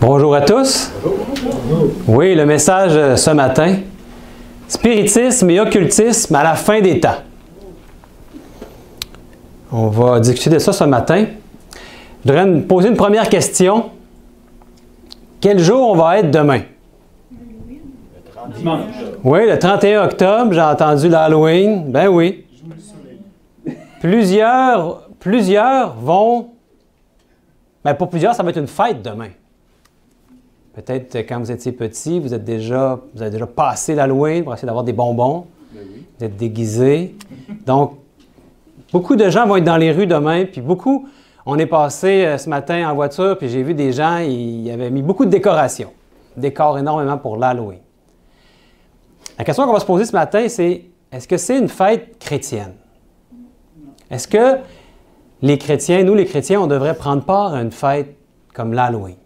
Bonjour à tous. Oui, le message ce matin, spiritisme et occultisme à la fin des temps. On va discuter de ça ce matin. Je voudrais me poser une première question. Quel jour on va être demain? Dimanche. Oui, le 31 octobre, j'ai entendu l'Halloween. Ben oui. Plusieurs vont... Ben pour plusieurs, ça va être une fête demain. Peut-être quand vous étiez petit, vous avez déjà passé l'Halloween pour essayer d'avoir des bonbons. Ben oui. Vous êtes déguisés. Donc, beaucoup de gens vont être dans les rues demain. Puis beaucoup, on est passé ce matin en voiture, puis j'ai vu des gens, ils avaient mis beaucoup de décorations. Décorent énormément pour l'Halloween. La question qu'on va se poser ce matin, c'est est-ce que c'est une fête chrétienne? Est-ce que les chrétiens, nous les chrétiens, on devrait prendre part à une fête comme l'Halloween?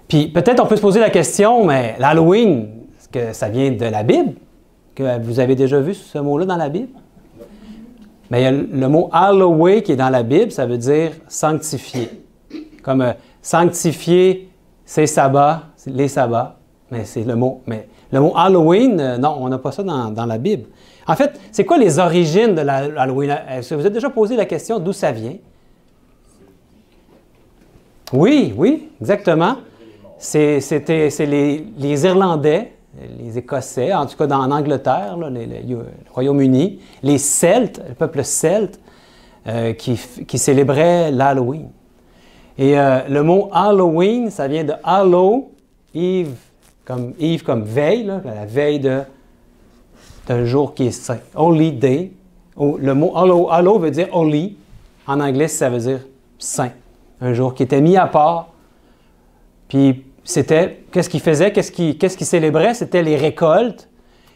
Puis peut-être on peut se poser la question, mais l'Halloween, est-ce que ça vient de la Bible? Que vous avez déjà vu ce mot-là dans la Bible? Mais il y a le mot Halloween qui est dans la Bible, ça veut dire sanctifier. Comme sanctifier ses sabbats, les sabbats, mais c'est le mot. Mais le mot Halloween, non, on n'a pas ça dans la Bible. En fait, c'est quoi les origines de l'Halloween? Est-ce que vous avez déjà posé la question d'où ça vient? Oui, exactement. C'est les Irlandais, les Écossais, en tout cas en Angleterre, là, le Royaume-Uni, les Celtes, le peuple celte, qui célébrait l'Halloween. Et le mot Halloween, ça vient de Hallow, Eve comme veille, là, la veille d'un jour qui est saint. Holy Day. Le mot Hallow veut dire holy. En anglais, ça veut dire saint. Un jour qui était mis à part. Puis c'était, qu'est-ce qu'il faisait? Qu'est-ce qu'il célébrait? C'était les récoltes.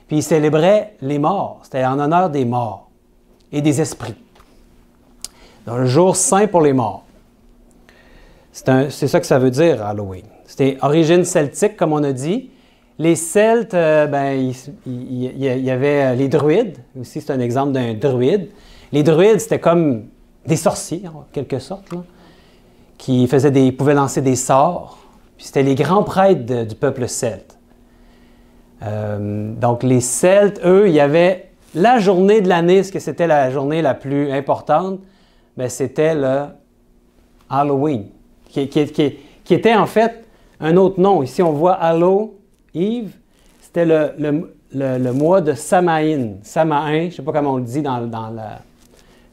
Puis il célébrait les morts. C'était en honneur des morts et des esprits. Donc, un jour saint pour les morts. C'est ça que ça veut dire, Halloween. C'était origine celtique, comme on a dit. Les Celtes, il y avait les druides. Aussi, c'est un exemple d'un druide. Les druides, c'était comme des sorciers, en quelque sorte, là, qui pouvaient lancer des sorts. Puis c'était les grands prêtres du peuple celte. Donc, les Celtes, eux, il y avait la journée de l'année, est-ce que c'était la journée la plus importante? Bien, c'était le Halloween, qui était en fait un autre nom. Ici, on voit Hallow, Eve, c'était le mois de Samaïn. Samaïn, je ne sais pas comment on le dit dans le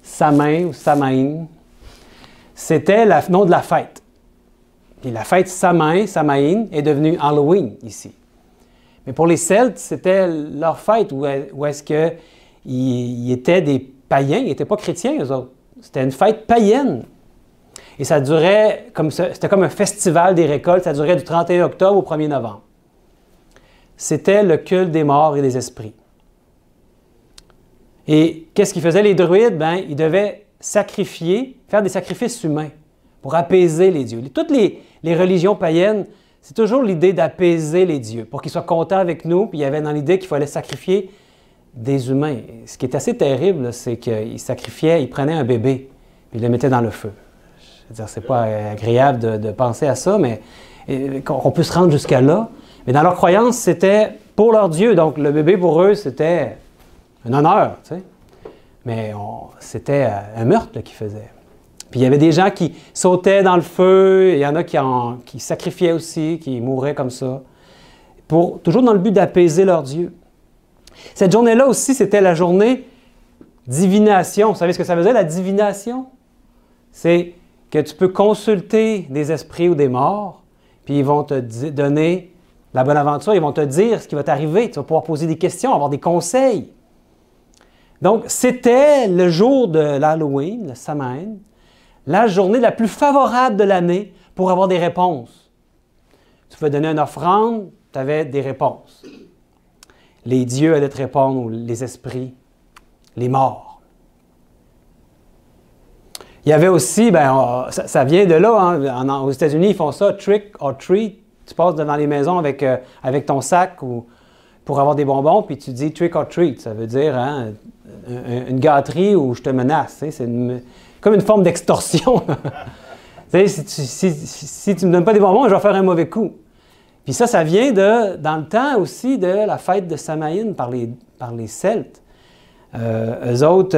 Samain ou Samaïn. C'était le nom de la fête. Puis la fête Samaïn est devenue Halloween ici. Mais pour les Celtes, c'était leur fête où est-ce qu'ils étaient des païens, ils n'étaient pas chrétiens eux autres. C'était une fête païenne. Et ça durait, c'était comme un festival des récoltes, ça durait du 31 octobre au 1er novembre. C'était le culte des morts et des esprits. Et qu'est-ce qu'ils faisaient les druides? Bien, ils devaient faire des sacrifices humains pour apaiser les dieux. Toutes les religions païennes, c'est toujours l'idée d'apaiser les dieux, pour qu'ils soient contents avec nous, puis il y avait dans l'idée qu'il fallait sacrifier des humains. Et ce qui est assez terrible, c'est qu'ils ils prenaient un bébé, puis ils le mettaient dans le feu. Je veux dire, c'est pas agréable de penser à ça, mais qu'on peut se rendre jusqu'à là. Mais dans leur croyance, c'était pour leur Dieu. Donc, le bébé, pour eux, c'était un honneur, tu sais. Mais c'était un meurtre qu'ils faisaient. Puis il y avait des gens qui sautaient dans le feu, il y en a qui sacrifiaient aussi, qui mouraient comme ça, toujours dans le but d'apaiser leur Dieu. Cette journée-là aussi, c'était la journée divination. Vous savez ce que ça veut dire, la divination? C'est que tu peux consulter des esprits ou des morts, puis ils vont te donner la bonne aventure, ils vont te dire ce qui va t'arriver. Tu vas pouvoir poser des questions, avoir des conseils. Donc, c'était le jour de l'Halloween, le Samhain, la journée la plus favorable de l'année pour avoir des réponses. Tu pouvais donner une offrande, tu avais des réponses. Les dieux allaient te répondre, ou les esprits, les morts. Il y avait aussi, ça vient de là, hein, aux États-Unis, ils font ça, trick or treat. Tu passes devant les maisons avec ton sac pour avoir des bonbons, puis tu dis trick or treat. Ça veut dire une gâterie où je te menace. C'est comme une forme d'extorsion. Tu sais, si tu ne me donnes pas des bonbons, je vais faire un mauvais coup. Puis ça vient dans le temps aussi de la fête de Samaïn par les Celtes. Eux autres,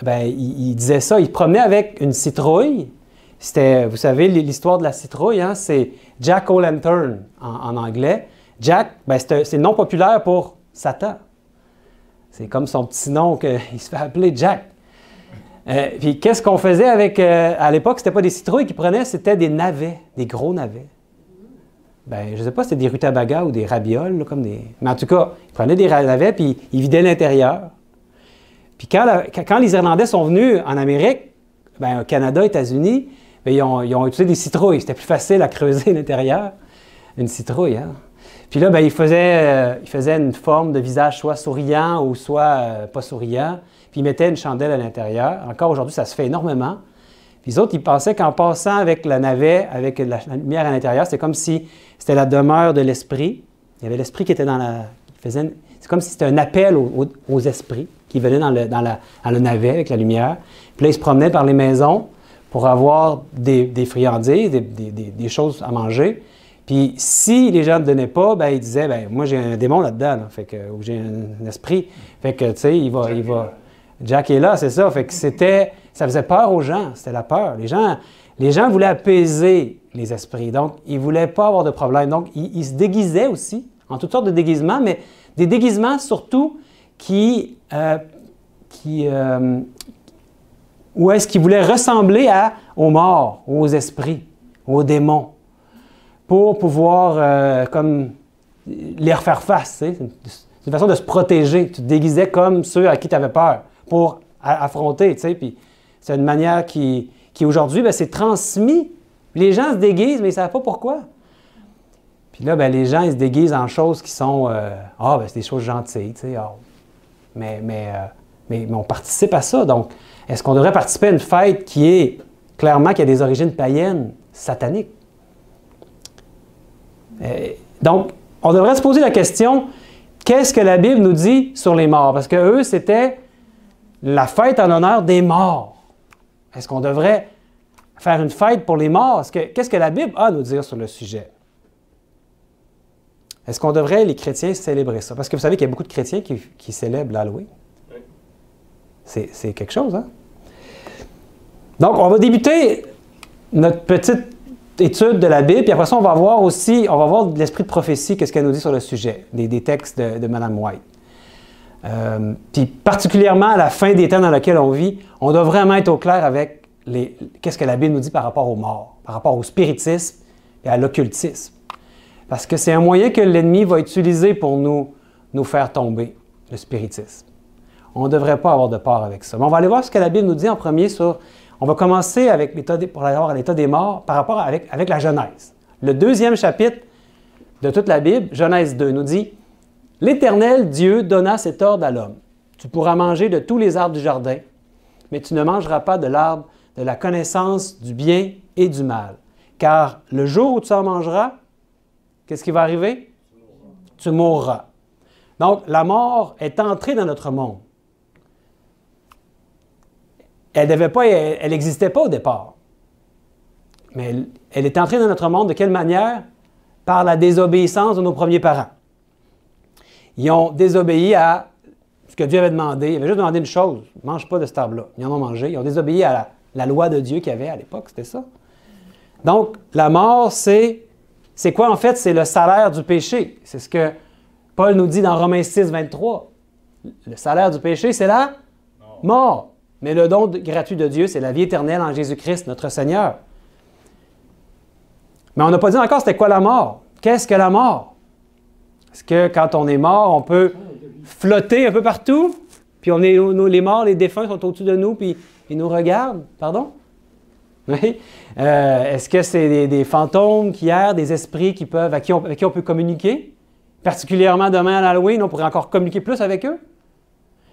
ils disaient ça, ils promenaient avec une citrouille. C'était, vous savez, l'histoire de la citrouille, hein, c'est Jack O'Lantern en anglais. Jack, c'est le nom populaire pour Satan. C'est comme son petit nom qu'il se fait appeler Jack. Puis qu'est-ce qu'on faisait avec... à l'époque, c'était pas des citrouilles qu'ils prenaient, c'était des navets, des gros navets. Je ne sais pas si c'était des rutabagas ou des rabioles, là, mais en tout cas, ils prenaient des navets puis ils vidaient l'intérieur. Puis quand les Irlandais sont venus en Amérique, au Canada, États-Unis, ils ont utilisé des citrouilles. C'était plus facile à creuser l'intérieur, une citrouille. Hein? Puis là, ils faisaient une forme de visage soit souriant ou soit pas souriant. Puis ils mettaient une chandelle à l'intérieur. Encore aujourd'hui, ça se fait énormément. Puis les autres, ils pensaient qu'en passant avec la navet, avec la lumière à l'intérieur, c'est comme si c'était la demeure de l'esprit. Il y avait l'esprit qui était dans la... C'est comme si c'était un appel aux esprits qui venaient dans le navet avec la lumière. Puis là, ils se promenaient par les maisons pour avoir des friandises, des choses à manger. Puis si les gens ne donnaient pas, ils disaient, moi j'ai un démon là-dedans, ou j'ai un esprit. Fait que, tu sais, il va... Jack est là, c'est ça. Fait que ça faisait peur aux gens, c'était la peur. Les gens voulaient apaiser les esprits, donc ils ne voulaient pas avoir de problème. Donc, ils se déguisaient aussi, en toutes sortes de déguisements, mais des déguisements surtout où est-ce qu'ils voulaient ressembler aux morts, aux esprits, aux démons, pour pouvoir comme les refaire face. C'est une façon de se protéger. Tu te déguisais comme ceux à qui tu avais peur pour affronter. Puis c'est une manière qui aujourd'hui, c'est transmis. Les gens se déguisent, mais ils ne savent pas pourquoi. Puis là, les gens, ils se déguisent en choses qui sont... c'est des choses gentilles, mais on participe à ça. Donc, est-ce qu'on devrait participer à une fête qui est clairement qui a des origines païennes, sataniques? Donc, on devrait se poser la question, qu'est-ce que la Bible nous dit sur les morts? Parce qu'eux, c'était la fête en l'honneur des morts. Est-ce qu'on devrait faire une fête pour les morts? Qu'est-ce que la Bible a à nous dire sur le sujet? Est-ce qu'on devrait, les chrétiens, célébrer ça? Parce que vous savez qu'il y a beaucoup de chrétiens qui célèbrent l'Halloween. Oui. C'est quelque chose, hein? Donc, on va débuter notre petite étude de la Bible, puis après ça, on va voir l'esprit de prophétie, qu'est-ce qu'elle nous dit sur le sujet, des textes de Mme White. Puis particulièrement à la fin des temps dans lesquels on vit, on doit vraiment être au clair avec qu'est-ce que la Bible nous dit par rapport aux morts, par rapport au spiritisme et à l'occultisme. Parce que c'est un moyen que l'ennemi va utiliser pour nous faire tomber, le spiritisme. On ne devrait pas avoir de peur avec ça. Mais on va aller voir ce que la Bible nous dit en premier sur... On va commencer avec pour aller voir l'état des morts par rapport avec la Genèse. Le 2e chapitre de toute la Bible, Genèse 2, nous dit « L'Éternel Dieu donna cet ordre à l'homme. Tu pourras manger de tous les arbres du jardin, mais tu ne mangeras pas de l'arbre de la connaissance du bien et du mal. Car le jour où tu en mangeras, qu'est-ce qui va arriver? Tu mourras. » Donc, la mort est entrée dans notre monde. Elle n'existait pas au départ. Mais elle est entrée dans notre monde de quelle manière? Par la désobéissance de nos premiers parents. Ils ont désobéi à ce que Dieu avait demandé. Il avait juste demandé une chose, ne mange pas de cet arbre-là. Ils en ont mangé. Ils ont désobéi à la loi de Dieu qu'il y avait à l'époque, c'était ça. Donc, la mort, c'est quoi en fait? C'est le salaire du péché. C'est ce que Paul nous dit dans Romains 6, 23. Le salaire du péché, c'est la mort. Mais le don gratuit de Dieu, c'est la vie éternelle en Jésus-Christ, notre Seigneur. Mais on n'a pas dit encore c'était quoi la mort. Qu'est-ce que la mort? Est-ce que quand on est mort, on peut flotter un peu partout? Puis les morts, les défunts sont au-dessus de nous, puis ils nous regardent? Pardon? Oui. Est-ce que c'est des fantômes qui errent, des esprits avec qui on peut communiquer? Particulièrement demain à l'Halloween, on pourrait encore communiquer plus avec eux?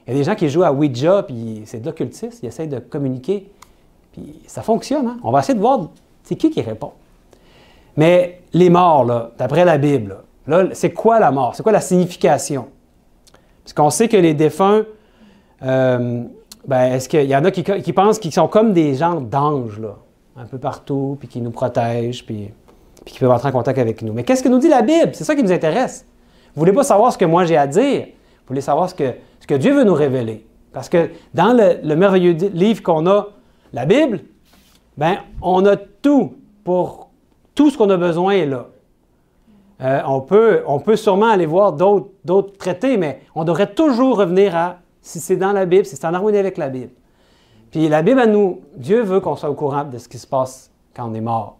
Il y a des gens qui jouent à Ouija, puis c'est de l'occultisme, ils essayent de communiquer. Puis ça fonctionne, hein? On va essayer de voir c'est qui répond. Mais les morts, là, d'après la Bible, là, c'est quoi la mort? C'est quoi la signification? Parce qu'on sait que les défunts, est-ce qu'il y en a qui pensent qu'ils sont comme des genres d'anges, là? un peu partout, puis qui nous protège, puis qui peuvent entrer en contact avec nous. Mais qu'est-ce que nous dit la Bible? C'est ça qui nous intéresse. Vous ne voulez pas savoir ce que moi j'ai à dire, vous voulez savoir ce que Dieu veut nous révéler. Parce que dans le merveilleux livre qu'on a, la Bible, ben, on a tout pour tout ce qu'on a besoin est là. On peut sûrement aller voir d'autres traités, mais on devrait toujours revenir à si c'est dans la Bible, si c'est en harmonie avec la Bible. Puis la Bible à nous, Dieu veut qu'on soit au courant de ce qui se passe quand on est mort.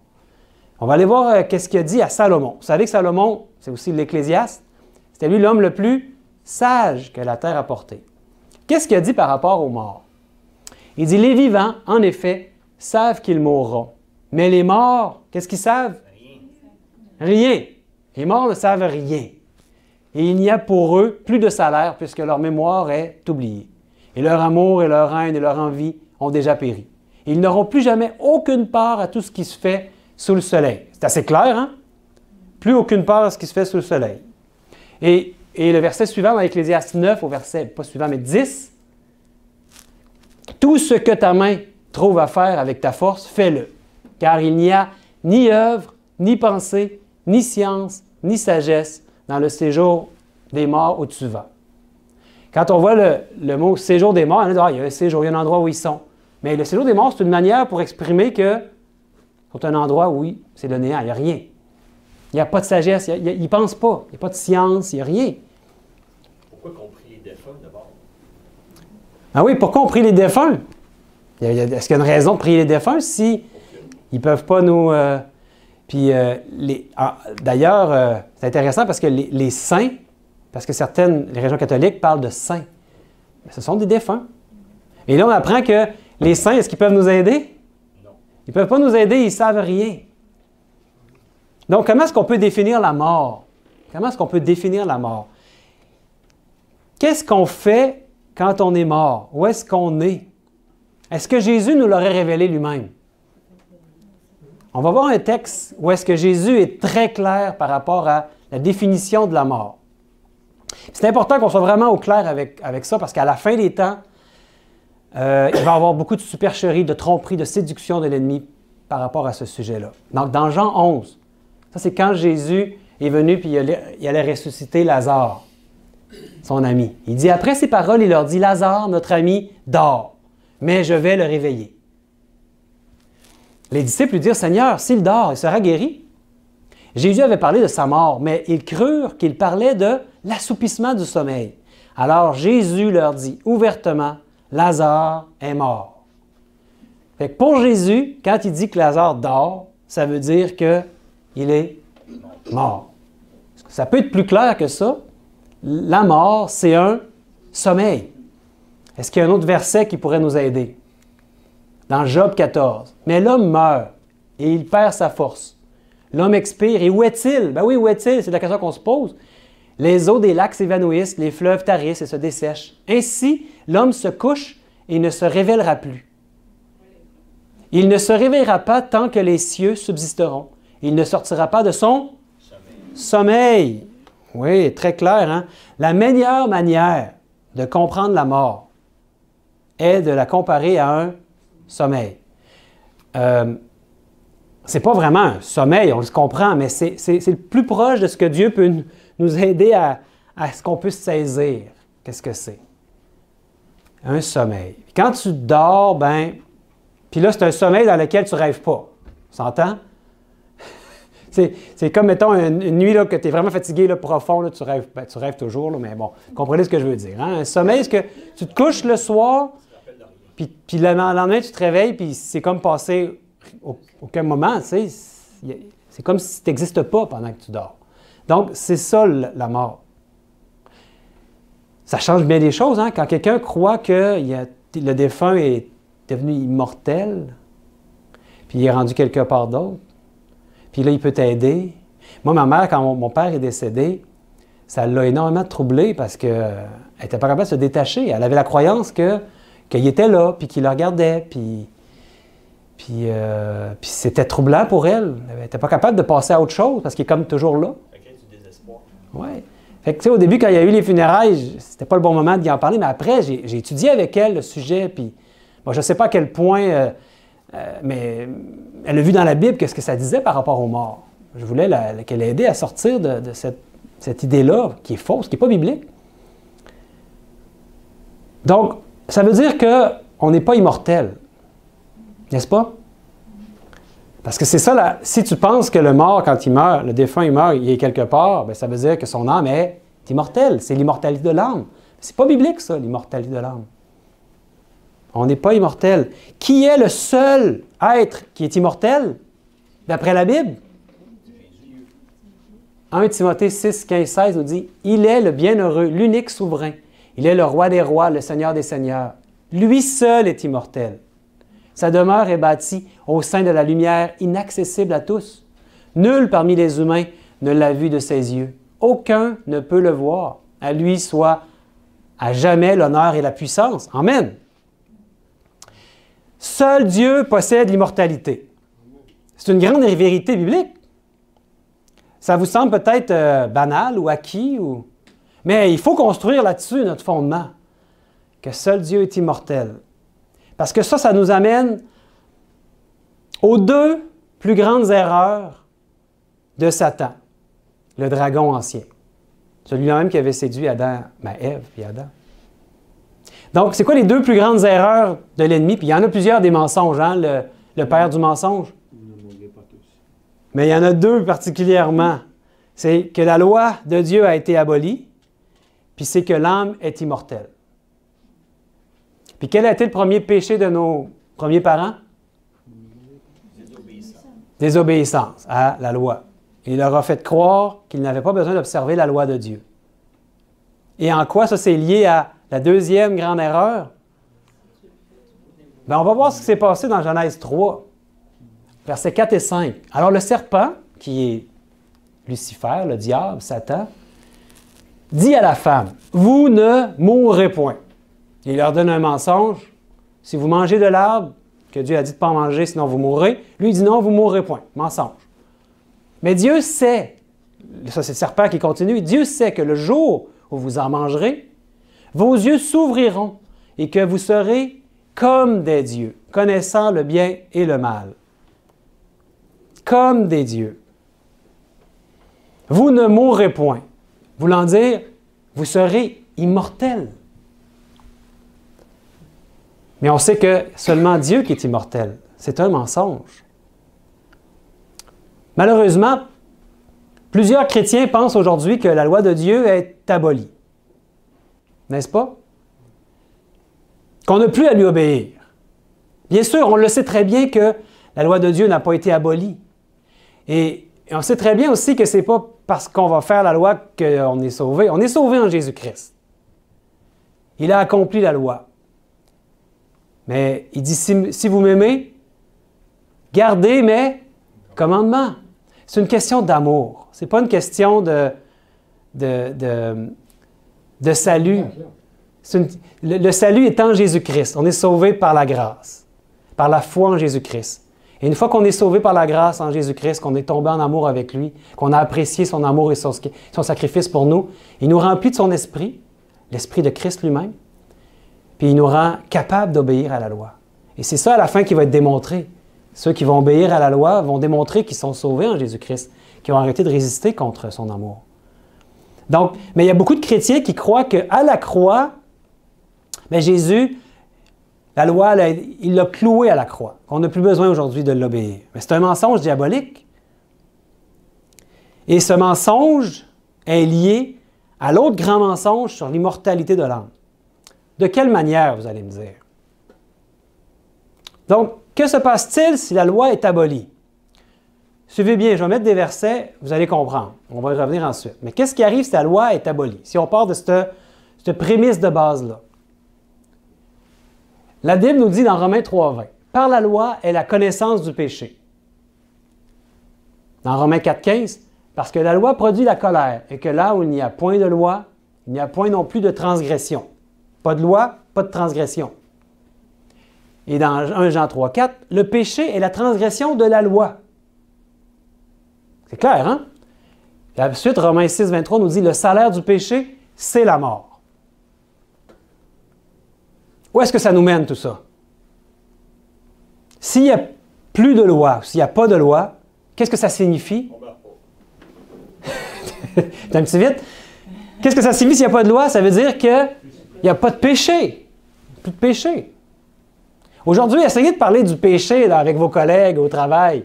On va aller voir qu'est-ce qu'il a dit à Salomon. Vous savez que Salomon, c'est aussi l'Ecclésiaste, c'était lui l'homme le plus sage que la terre a porté. Qu'est-ce qu'il a dit par rapport aux morts? Il dit, les vivants, en effet, savent qu'ils mourront. Mais les morts, qu'est-ce qu'ils savent? Rien. Les morts ne savent rien. Et il n'y a pour eux plus de salaire puisque leur mémoire est oubliée. Et leur amour et leur haine et leur envie ont déjà péri. Et ils n'auront plus jamais aucune part à tout ce qui se fait sous le soleil. C'est assez clair, hein? Plus aucune part à ce qui se fait sous le soleil. Et le verset suivant, dans Ecclésiaste 9, au verset, pas suivant, mais 10, « Tout ce que ta main trouve à faire avec ta force, fais-le, car il n'y a ni œuvre, ni pensée, ni science, ni sagesse dans le séjour des morts où tu vas. » Quand on voit le mot « séjour des morts », on dit « Ah, il y a un séjour, il y a un endroit où ils sont. » Mais le séjour des morts, c'est une manière pour exprimer que c'est un endroit où c'est le néant, il n'y a rien. Il n'y a pas de sagesse, ils ne pensent pas, il n'y a pas de science, il n'y a rien. Pourquoi qu'on prie les défunts d'abord? Ah oui, pourquoi on prie les défunts? Est-ce qu'il y a une raison de prier les défunts si ils ne peuvent pas nous... D'ailleurs, c'est intéressant parce que les saints, parce que les régions catholiques parlent de saints, mais ce sont des défunts. Et là, on apprend que les saints, est-ce qu'ils peuvent nous aider? Non. Ils ne peuvent pas nous aider, ils ne savent rien. Donc, comment est-ce qu'on peut définir la mort? Comment est-ce qu'on peut définir la mort? Qu'est-ce qu'on fait quand on est mort? Où est-ce qu'on est? Est-ce que Jésus nous l'aurait révélé lui-même? On va voir un texte où est-ce que Jésus est très clair par rapport à la définition de la mort. C'est important qu'on soit vraiment au clair avec ça parce qu'à la fin des temps, il va y avoir beaucoup de supercherie, de tromperie, de séduction de l'ennemi par rapport à ce sujet-là. Donc, dans Jean 11, ça c'est quand Jésus est venu puis il allait ressusciter Lazare, son ami. Il dit, après ces paroles, il leur dit, « Lazare, notre ami, dort, mais je vais le réveiller. » Les disciples lui dirent, « Seigneur, s'il dort, il sera guéri. » Jésus avait parlé de sa mort, mais ils crurent qu'il parlait de l'assoupissement du sommeil. Alors Jésus leur dit ouvertement, « Lazare est mort. » Fait que pour Jésus, quand il dit que Lazare dort, ça veut dire qu'il est mort. Ça peut être plus clair que ça. La mort, c'est un sommeil. Est-ce qu'il y a un autre verset qui pourrait nous aider? Dans Job 14. « Mais l'homme meurt et il perd sa force. L'homme expire et où est-il? » Ben oui, où est-il? C'est la question qu'on se pose. « Les eaux des lacs s'évanouissent, les fleuves tarissent et se dessèchent. Ainsi, l'homme se couche et ne se révélera plus. Il ne se réveillera pas tant que les cieux subsisteront. Il ne sortira pas de son sommeil. » Oui, très clair, hein? La meilleure manière de comprendre la mort est de la comparer à un sommeil. C'est pas vraiment un sommeil, on le comprend, mais c'est le plus proche de ce que Dieu peut nous aider à ce qu'on puisse saisir. Qu'est-ce que c'est? Un sommeil. Quand tu dors, puis là, c'est un sommeil dans lequel tu ne rêves pas. Tu s'entend? C'est comme, mettons, une nuit là, que tu es vraiment fatigué, là, profond, là, tu rêves toujours, là, mais bon, comprenez ce que je veux dire. Hein? Un sommeil, c'est que tu te couches le soir, puis le lendemain, tu te réveilles, puis c'est comme passer aucun moment, tu sais. C'est comme si tu n'existes pas pendant que tu dors. Donc, c'est ça la mort. Ça change bien des choses, hein? Quand quelqu'un croit que le défunt est devenu immortel, puis il est rendu quelque part d'autre, puis là, il peut t'aider. Moi, ma mère, quand mon père est décédé, ça l'a énormément troublée parce qu'elle n'était pas capable de se détacher. Elle avait la croyance qu'il était là, puis qu'il le regardait, puis c'était troublant pour elle. Elle n'était pas capable de passer à autre chose parce qu'il est comme toujours là. Ça crée du désespoir. Oui. Fait que, tu sais, au début, quand il y a eu les funérailles, c'était pas le bon moment d'y en parler, mais après, j'ai étudié avec elle le sujet, puis bon, je ne sais pas à quel point mais elle a vu dans la Bible qu'est-ce que ça disait par rapport aux morts. Je voulais qu'elle ait aidé à sortir de cette idée-là, qui est fausse, qui n'est pas biblique. Donc, ça veut dire qu'on n'est pas immortel. N'est-ce pas? Parce que c'est ça, si tu penses que le mort, quand il meurt, le défunt, il meurt, il est quelque part, bien, ça veut dire que son âme est immortelle. C'est l'immortalité de l'âme. C'est pas biblique, ça, l'immortalité de l'âme. On n'est pas immortel. Qui est le seul être qui est immortel, d'après la Bible? 1 Timothée 6, 15, 16 nous dit « Il est le bienheureux, l'unique souverain. Il est le roi des rois, le seigneur des seigneurs. Lui seul est immortel. Sa demeure est bâtie au sein de la lumière inaccessible à tous. Nul parmi les humains ne l'a vu de ses yeux. Aucun ne peut le voir. À lui soit à jamais l'honneur et la puissance. » Amen. Seul Dieu possède l'immortalité. C'est une grande vérité biblique. Ça vous semble peut-être banal ou acquis, mais il faut construire là-dessus notre fondement, que seul Dieu est immortel. Parce que ça nous amène aux deux plus grandes erreurs de Satan, le dragon ancien. Celui-là même qui avait séduit Ève et Adam. Donc, c'est quoi les deux plus grandes erreurs de l'ennemi? Puis il y en a plusieurs des mensonges, hein? Le père du mensonge. Mais il y en a deux particulièrement. C'est que la loi de Dieu a été abolie, puis c'est que l'âme est immortelle. Puis quel a été le premier péché de nos premiers parents? Désobéissance à la loi. Il leur a fait croire qu'ils n'avaient pas besoin d'observer la loi de Dieu. Et en quoi ça c'est lié à la deuxième grande erreur? Bien, on va voir ce qui s'est passé dans Genèse 3. Versets 4 et 5. Alors le serpent, qui est Lucifer, le diable, Satan, dit à la femme, « Vous ne mourrez point. » Il leur donne un mensonge. « Si vous mangez de l'arbre, que Dieu a dit de ne pas en manger, sinon vous mourrez. » Lui il dit « Non, vous ne mourrez point. » Mensonge. Mais Dieu sait, ça c'est le serpent qui continue, Dieu sait que le jour où vous en mangerez, vos yeux s'ouvriront et que vous serez comme des dieux, connaissant le bien et le mal. Comme des dieux. Vous ne mourrez point. Voulant dire, vous serez immortels. Mais on sait que seulement Dieu qui est immortel. C'est un mensonge. Malheureusement, plusieurs chrétiens pensent aujourd'hui que la loi de Dieu est abolie. N'est-ce pas? Qu'on n'a plus à lui obéir. Bien sûr, on le sait très bien que la loi de Dieu n'a pas été abolie. Et on sait très bien aussi que ce n'est pas parce qu'on va faire la loi qu'on est sauvé. On est sauvé en Jésus-Christ. Il a accompli la loi. Mais il dit, si vous m'aimez, gardez mes commandements. C'est une question d'amour. Ce n'est pas une question de salut. Le salut est en Jésus-Christ. On est sauvé par la grâce, par la foi en Jésus-Christ. Et une fois qu'on est sauvé par la grâce en Jésus-Christ, qu'on est tombé en amour avec lui, qu'on a apprécié son amour et son sacrifice pour nous, il nous remplit de son esprit, l'esprit de Christ lui-même, puis il nous rend capables d'obéir à la loi. Et c'est ça à la fin qui va être démontré. Ceux qui vont obéir à la loi vont démontrer qu'ils sont sauvés en Jésus-Christ, qui ont arrêté de résister contre son amour. Donc, mais il y a beaucoup de chrétiens qui croient qu'à la croix, bien, Jésus, la loi, il l'a cloué à la croix, qu'on n'a plus besoin aujourd'hui de l'obéir. Mais c'est un mensonge diabolique. Et ce mensonge est lié à l'autre grand mensonge sur l'immortalité de l'âme. De quelle manière, vous allez me dire? Donc, que se passe-t-il si la loi est abolie? Suivez bien, je vais mettre des versets, vous allez comprendre. On va y revenir ensuite. Mais qu'est-ce qui arrive si la loi est abolie? Si on part de cette prémisse de base-là. La Bible nous dit dans Romains 3,20, « Par la loi est la connaissance du péché. » Dans Romains 4,15, « Parce que la loi produit la colère, et que là où il n'y a point de loi, il n'y a point non plus de transgression. » Pas de loi, pas de transgression. Et dans 1 Jean 3,4, « Le péché est la transgression de la loi. » C'est clair, hein? Et ensuite, Romains 6,23 nous dit, « Le salaire du péché, c'est la mort. » Où est-ce que ça nous mène tout ça? s'il n'y a plus de loi, s'il n'y a pas de loi, qu'est-ce que ça signifie? On meurt pas. T'as un petit vite? Qu'est-ce que ça signifie s'il n'y a pas de loi? Ça veut dire qu'il n'y a pas de péché. Plus de péché. Aujourd'hui, essayez de parler du péché là, avec vos collègues au travail.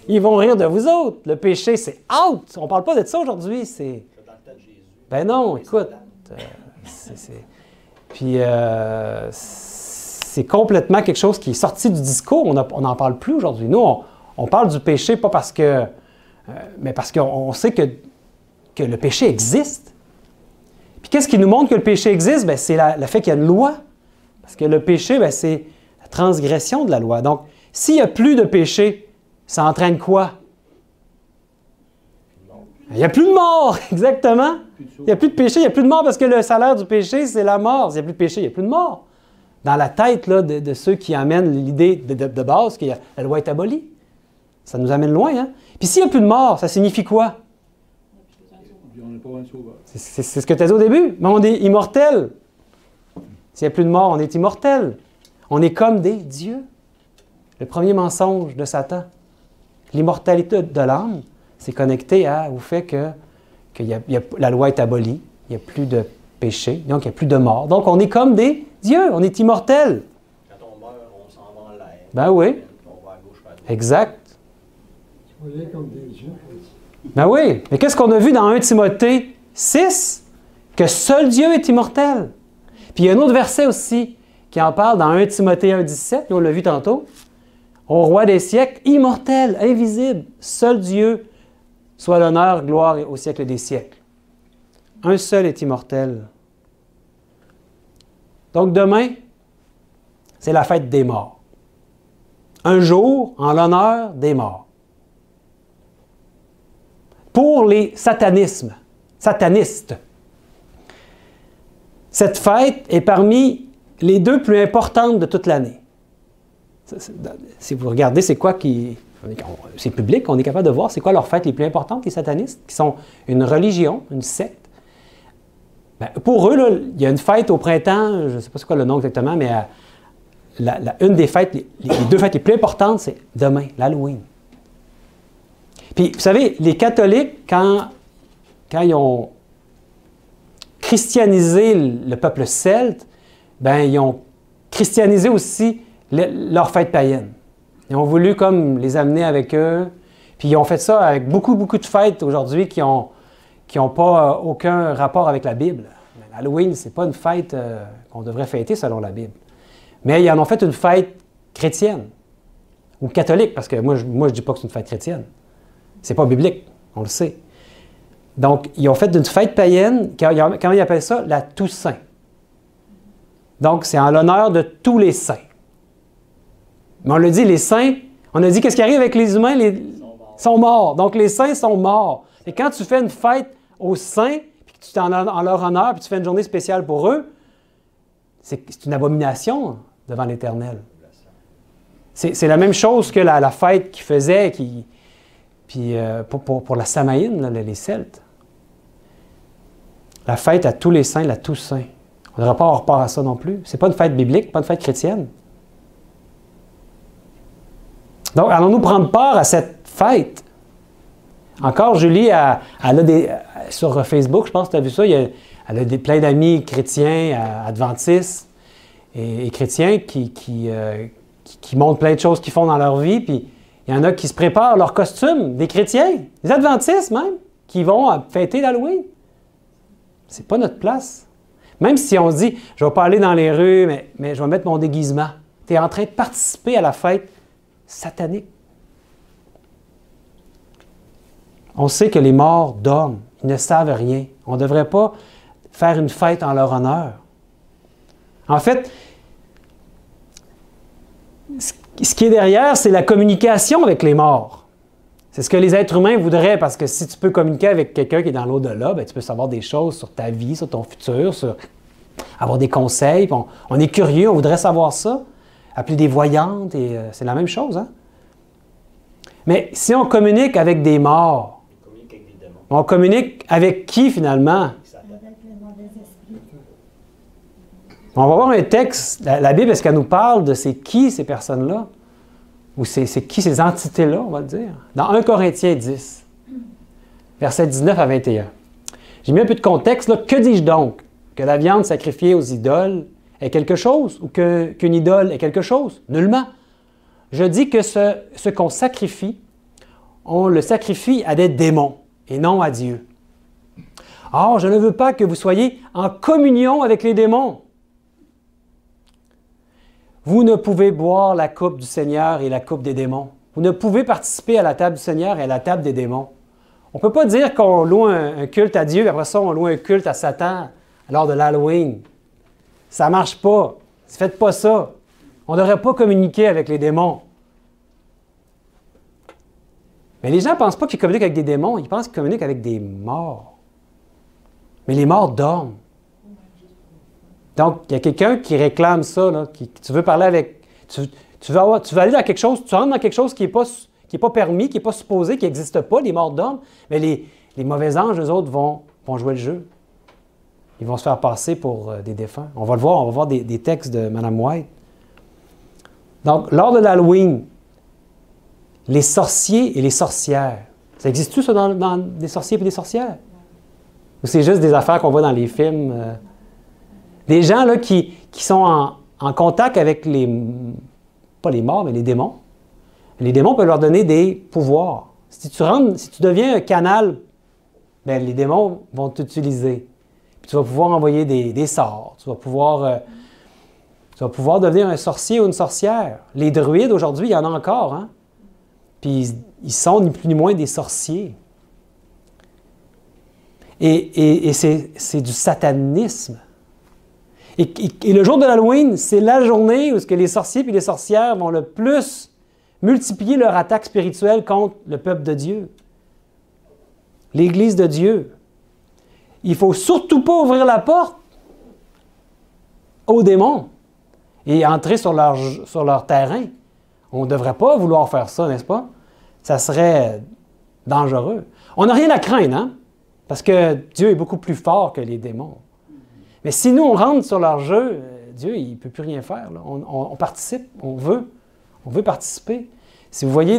Ils vont rire de vous autres. Le péché, c'est out. On ne parle pas de ça aujourd'hui. C'est... C'est dans le temps de Jésus. Ben non, écoute. Puis, c'est complètement quelque chose qui est sorti du discours. On n'en parle plus aujourd'hui. Nous, on parle du péché, pas parce que... mais parce qu'on sait que le péché existe. Puis qu'est-ce qui nous montre que le péché existe? Bien, c'est le fait qu'il y a une loi. Parce que le péché, bien, c'est la transgression de la loi. Donc, s'il n'y a plus de péché, ça entraîne quoi? Il n'y a plus de mort, exactement. Il n'y a plus de péché, il n'y a plus de mort parce que le salaire du péché, c'est la mort. S'il n'y a plus de péché, il n'y a plus de mort. Dans la tête là, de ceux qui amènent l'idée de base que la loi est abolie. Ça nous amène loin. Hein? Puis s'il n'y a plus de mort, ça signifie quoi? C'est ce que tu as dit au début. Mais on est immortel. S'il n'y a plus de mort, on est immortel. On est comme des dieux. Le premier mensonge de Satan. L'immortalité de l'âme, c'est connecté au fait que la loi est abolie, il n'y a plus de péché, donc il n'y a plus de mort. Donc on est comme des dieux, on est immortel. Quand on meurt, on s'en va en l'air. Ben oui. On va à gauche, à droite. Exact. On est comme des dieux. Ben oui. Mais qu'est-ce qu'on a vu dans 1 Timothée 6? Que seul Dieu est immortel. Puis il y a un autre verset aussi qui en parle dans 1 Timothée 1,17, on l'a vu tantôt. Au roi des siècles, immortel, invisible, seul Dieu, soit l'honneur, gloire au siècle des siècles. Un seul est immortel. Donc demain, c'est la fête des morts. Un jour en l'honneur des morts. Pour les satanistes, cette fête est parmi les deux plus importantes de toute l'année. Si vous regardez, c'est quoi qui... C'est public, on est capable de voir c'est quoi leurs fêtes les plus importantes, les satanistes, qui sont une religion, une secte. Ben, pour eux, là, il y a une fête au printemps, je ne sais pas c'est quoi le nom exactement, mais une des fêtes, les deux fêtes les plus importantes, c'est demain, l'Halloween. Puis, vous savez, les catholiques, quand ils ont christianisé le peuple celte, ben, ils ont christianisé aussi leur fête païenne. Ils ont voulu comme les amener avec eux. Puis ils ont fait ça avec beaucoup, beaucoup de fêtes aujourd'hui qui n'ont pas aucun rapport avec la Bible. L'Halloween, ce n'est pas une fête qu'on devrait fêter selon la Bible. Mais ils en ont fait une fête chrétienne ou catholique, parce que moi, je ne dis pas que c'est une fête chrétienne. C'est pas biblique, on le sait. Donc, ils ont fait d'une fête païenne, quand ils appellent ça, la Toussaint. Donc, c'est en l'honneur de tous les saints. Mais on le dit, les saints, on a dit qu'est-ce qui arrive avec les humains? Ils sont morts. Donc, les saints sont morts. Et quand tu fais une fête aux saints, puis que tu es en leur honneur, puis tu fais une journée spéciale pour eux, c'est une abomination devant l'Éternel. C'est la même chose que la fête qu'ils faisaient pour la Samaïne, là, les Celtes. La fête à tous les saints, la Toussaint. On ne devrait pas avoir rapport à ça non plus. Ce n'est pas une fête biblique, pas une fête chrétienne. Donc, allons-nous prendre part à cette fête? Encore, Julie, sur Facebook, je pense que tu as vu ça, elle a plein d'amis chrétiens, adventistes et chrétiens qui montrent plein de choses qu'ils font dans leur vie, puis il y en a qui se préparent leur costume, des chrétiens, des adventistes même, qui vont fêter l'Halloween. C'est pas notre place. Même si on se dit, je ne vais pas aller dans les rues, mais je vais mettre mon déguisement. Tu es en train de participer à la fête satanique. On sait que les morts dorment, ils ne savent rien. On ne devrait pas faire une fête en leur honneur. En fait, ce qui est derrière, c'est la communication avec les morts. C'est ce que les êtres humains voudraient, parce que si tu peux communiquer avec quelqu'un qui est dans l'au-delà, ben, tu peux savoir des choses sur ta vie, sur ton futur, avoir des conseils. On est curieux, on voudrait savoir ça. Appeler des voyantes, et c'est la même chose. Hein? Mais si on communique avec des morts, On communique avec des démons. on communique avec qui finalement? Avec Satan. Avec le mauvais esprit. On va voir un texte, la Bible, est-ce qu'elle nous parle de c'est qui ces personnes-là? Ou c'est qui ces entités-là, on va le dire? Dans 1 Corinthiens 10, versets 19 à 21. J'ai mis un peu de contexte, là. Que dis-je donc? Que la viande sacrifiée aux idoles est quelque chose ou qu'une idole est quelque chose? Nullement. Je dis que ce qu'on sacrifie, on le sacrifie à des démons et non à Dieu. Or, je ne veux pas que vous soyez en communion avec les démons. Vous ne pouvez boire la coupe du Seigneur et la coupe des démons. Vous ne pouvez participer à la table du Seigneur et à la table des démons. On ne peut pas dire qu'on loue un culte à Dieu et après ça, on loue un culte à Satan lors de l'Halloween. Ça ne marche pas. Faites pas ça. On ne devrait pas communiquer avec les démons. Mais les gens ne pensent pas qu'ils communiquent avec des démons, ils pensent qu'ils communiquent avec des morts. Mais les morts dorment. Donc, il y a quelqu'un qui réclame ça, là, tu veux parler avec... Tu veux aller dans quelque chose, tu rentres dans quelque chose qui n'est pas permis, qui n'est pas supposé, qui n'existe pas, les morts dorment, mais les mauvais anges, eux autres, vont jouer le jeu. Ils vont se faire passer pour des défunts. On va le voir, on va voir des textes de Mme White. Donc, lors de l'Halloween, les sorciers et les sorcières, ça existe-tu ça dans des sorciers et des sorcières? Ou c'est juste des affaires qu'on voit dans les films? Des gens là, qui sont en contact avec pas les morts, mais les démons. Les démons peuvent leur donner des pouvoirs. Si tu deviens un canal, bien, les démons vont t'utiliser. Puis tu vas pouvoir envoyer des sorts. Tu vas pouvoir devenir un sorcier ou une sorcière. Les druides, aujourd'hui, il y en a encore. Hein? Puis ils sont ni plus ni moins des sorciers. Et c'est du satanisme. Et le jour de l'Halloween, c'est la journée où les sorciers et les sorcières vont le plus multiplier leur attaque spirituelle contre le peuple de Dieu, l'Église de Dieu. Il ne faut surtout pas ouvrir la porte aux démons et entrer sur leur terrain. On ne devrait pas vouloir faire ça, n'est-ce pas? Ça serait dangereux. On n'a rien à craindre, hein? Parce que Dieu est beaucoup plus fort que les démons. Mais si nous, on rentre sur leur jeu, Dieu, il ne peut plus rien faire. Là. On participe, on veut participer. Si vous voyez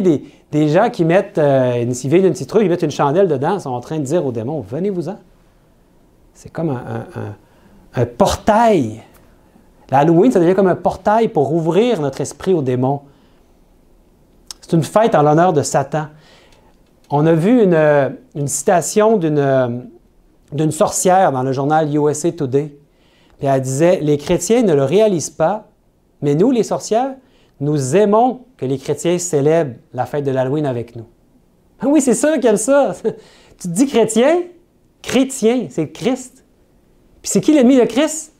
des gens qui mettent une civile, une citrouille, ils mettent une chandelle dedans, ils sont en train de dire aux démons, venez-vous-en. C'est comme un portail. L'Halloween, ça devient comme un portail pour ouvrir notre esprit aux démons. C'est une fête en l'honneur de Satan. On a vu une citation d'une sorcière dans le journal USA Today. Puis elle disait, les chrétiens ne le réalisent pas, mais nous, les sorcières, nous aimons que les chrétiens célèbrent la fête de l'Halloween avec nous. Ah oui, c'est sûr qu'ils aiment ça. Tu te dis chrétien? Chrétien, c'est le Christ. Puis c'est qui l'ennemi de Christ?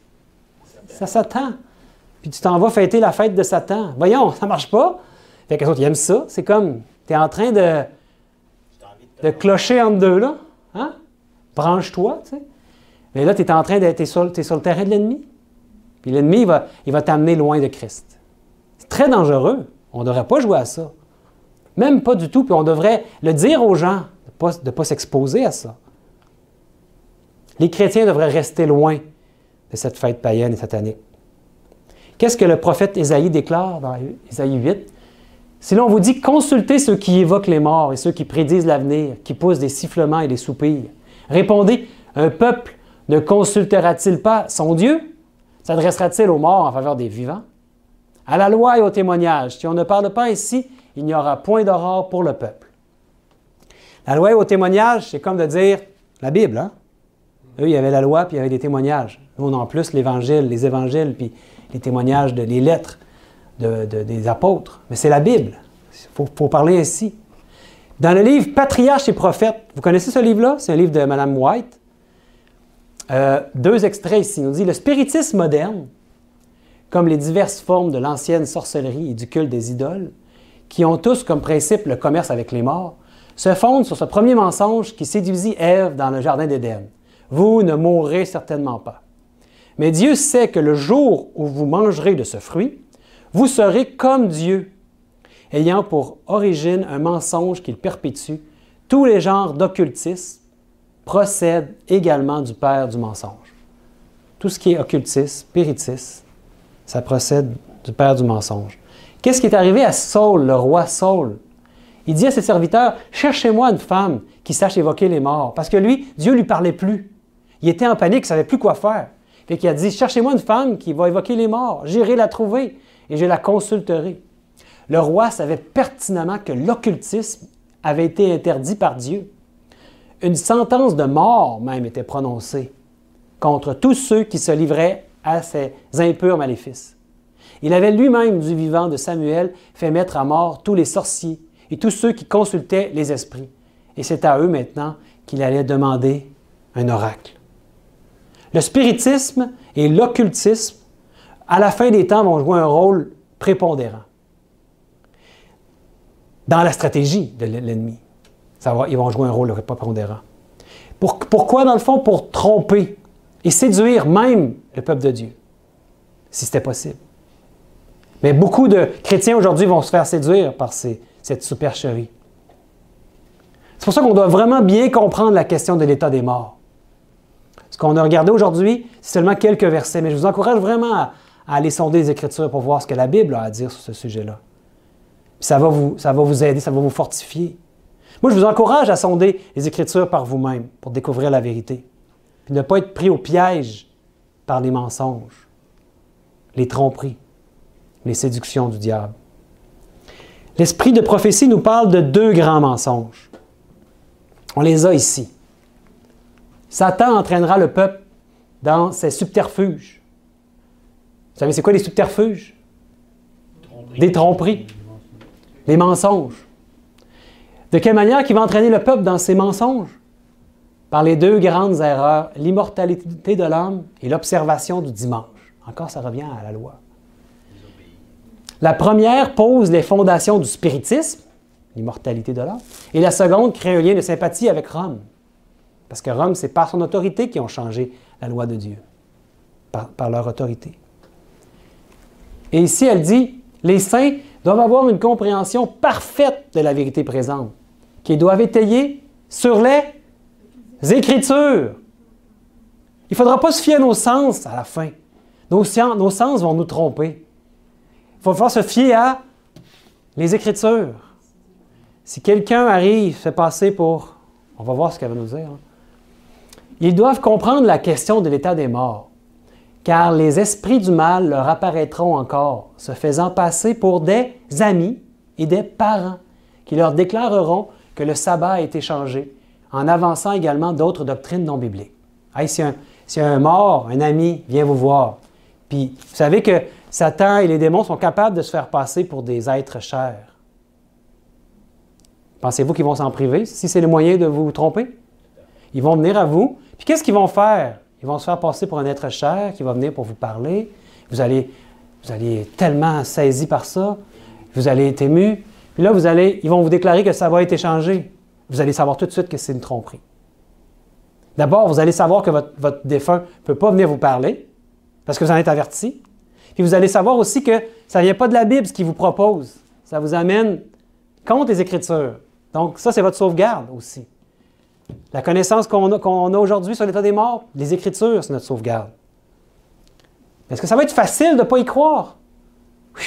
C'est Satan. Puis tu t'en vas fêter la fête de Satan. Voyons, ça ne marche pas. Fait que les autres, ils aiment ça. C'est comme, tu es en train de clocher entre deux, là. Hein? Branche-toi, tu sais. Mais là, tu es en train d'être sur le terrain de l'ennemi. Puis l'ennemi, il va t'amener loin de Christ. C'est très dangereux. On ne devrait pas jouer à ça. Même pas du tout. Puis on devrait le dire aux gens de ne pas s'exposer à ça. Les chrétiens devraient rester loin de cette fête païenne et satanique. Qu'est-ce que le prophète Ésaïe déclare dans Ésaïe 8? Si l'on vous dit, consultez ceux qui évoquent les morts et ceux qui prédisent l'avenir, qui poussent des sifflements et des soupirs. Répondez, un peuple ne consultera-t-il pas son Dieu? S'adressera-t-il aux morts en faveur des vivants? À la loi et au témoignage, si on ne parle pas ici, il n'y aura point d'aurore pour le peuple. La loi et au témoignage, c'est comme de dire la Bible, hein? Eux, il y avait la loi, puis il y avait des témoignages. Nous, on a en plus l'Évangile, les évangiles, puis les témoignages, les lettres des apôtres. Mais c'est la Bible. Il faut parler ainsi. Dans le livre Patriarches et prophètes, vous connaissez ce livre-là? C'est un livre de Mme White. 2 extraits ici. Il nous dit « Le spiritisme moderne, comme les diverses formes de l'ancienne sorcellerie et du culte des idoles, qui ont tous comme principe le commerce avec les morts, se fonde sur ce premier mensonge qui séduisit Ève dans le jardin d'Éden. Vous ne mourrez certainement pas. Mais Dieu sait que le jour où vous mangerez de ce fruit, vous serez comme Dieu, ayant pour origine un mensonge qu'il perpétue. Tous les genres d'occultisme procèdent également du père du mensonge. Tout ce qui est occultisme, spiritisme, ça procède du père du mensonge. qu'est-ce qui est arrivé à Saul, le roi Saul? Il dit à ses serviteurs, « Cherchez-moi une femme qui sache évoquer les morts. » Parce que lui, Dieu ne lui parlait plus. Il était en panique, il ne savait plus quoi faire. Fait qu'il a dit, « Cherchez-moi une femme qui va évoquer les morts. J'irai la trouver et je la consulterai. » Le roi savait pertinemment que l'occultisme avait été interdit par Dieu. Une sentence de mort même était prononcée contre tous ceux qui se livraient à ces impurs maléfices. Il avait lui-même, du vivant de Samuel, fait mettre à mort tous les sorciers et tous ceux qui consultaient les esprits. Et c'est à eux maintenant qu'il allait demander un oracle. Le spiritisme et l'occultisme, à la fin des temps, vont jouer un rôle prépondérant dans la stratégie de l'ennemi. Ils vont jouer un rôle prépondérant. Pourquoi, dans le fond? Pour tromper et séduire même le peuple de Dieu, si c'était possible. Mais beaucoup de chrétiens aujourd'hui vont se faire séduire par cette supercherie. C'est pour ça qu'on doit vraiment bien comprendre la question de l'état des morts. Ce qu'on a regardé aujourd'hui, c'est seulement quelques versets, mais je vous encourage vraiment à aller sonder les Écritures pour voir ce que la Bible a à dire sur ce sujet-là. Ça va vous aider, ça va vous fortifier. Moi, je vous encourage à sonder les Écritures par vous-même pour découvrir la vérité. Puis ne pas être pris au piège par les mensonges, les tromperies, les séductions du diable. L'esprit de prophétie nous parle de deux grands mensonges. On les a ici. Satan entraînera le peuple dans ses subterfuges. Vous savez, c'est quoi les subterfuges? Des tromperies, des mensonges. De quelle manière qu'il va entraîner le peuple dans ces mensonges? Par les deux grandes erreurs, l'immortalité de l'homme et l'observation du dimanche. Encore, ça revient à la loi. La première pose les fondations du spiritisme, l'immortalité de l'homme, et la seconde crée un lien de sympathie avec Rome. Parce que Rome, c'est par son autorité qu'ils ont changé la loi de Dieu, par leur autorité. Et ici, elle dit, les saints doivent avoir une compréhension parfaite de la vérité présente, qu'ils doivent étayer sur les Écritures. Il ne faudra pas se fier à nos sens à la fin. Nos sens vont nous tromper. Il va falloir se fier à les Écritures. Si quelqu'un arrive, se passer pour... On va voir ce qu'elle va nous dire. Hein. Ils doivent comprendre la question de l'état des morts, car les esprits du mal leur apparaîtront encore, se faisant passer pour des amis et des parents, qui leur déclareront que le sabbat a été changé, en avançant également d'autres doctrines non bibliques. Hey, si un mort, un ami, vient vous voir, puis vous savez que Satan et les démons sont capables de se faire passer pour des êtres chers. Pensez-vous qu'ils vont s'en priver si c'est le moyen de vous tromper? Ils vont venir à vous, puis qu'est-ce qu'ils vont faire? Ils vont se faire passer pour un être cher qui va venir pour vous parler. Vous allez être tellement saisi par ça, vous allez être ému, puis là, ils vont vous déclarer que ça va être échangé. Vous allez savoir tout de suite que c'est une tromperie. D'abord, vous allez savoir que votre défunt ne peut pas venir vous parler, parce que vous en êtes averti. Puis vous allez savoir aussi que ça ne vient pas de la Bible, ce qu'il vous propose. Ça vous amène contre les Écritures. Donc ça, c'est votre sauvegarde aussi. La connaissance qu'on a aujourd'hui sur l'état des morts, les Écritures, c'est notre sauvegarde. Est-ce que ça va être facile de ne pas y croire? Il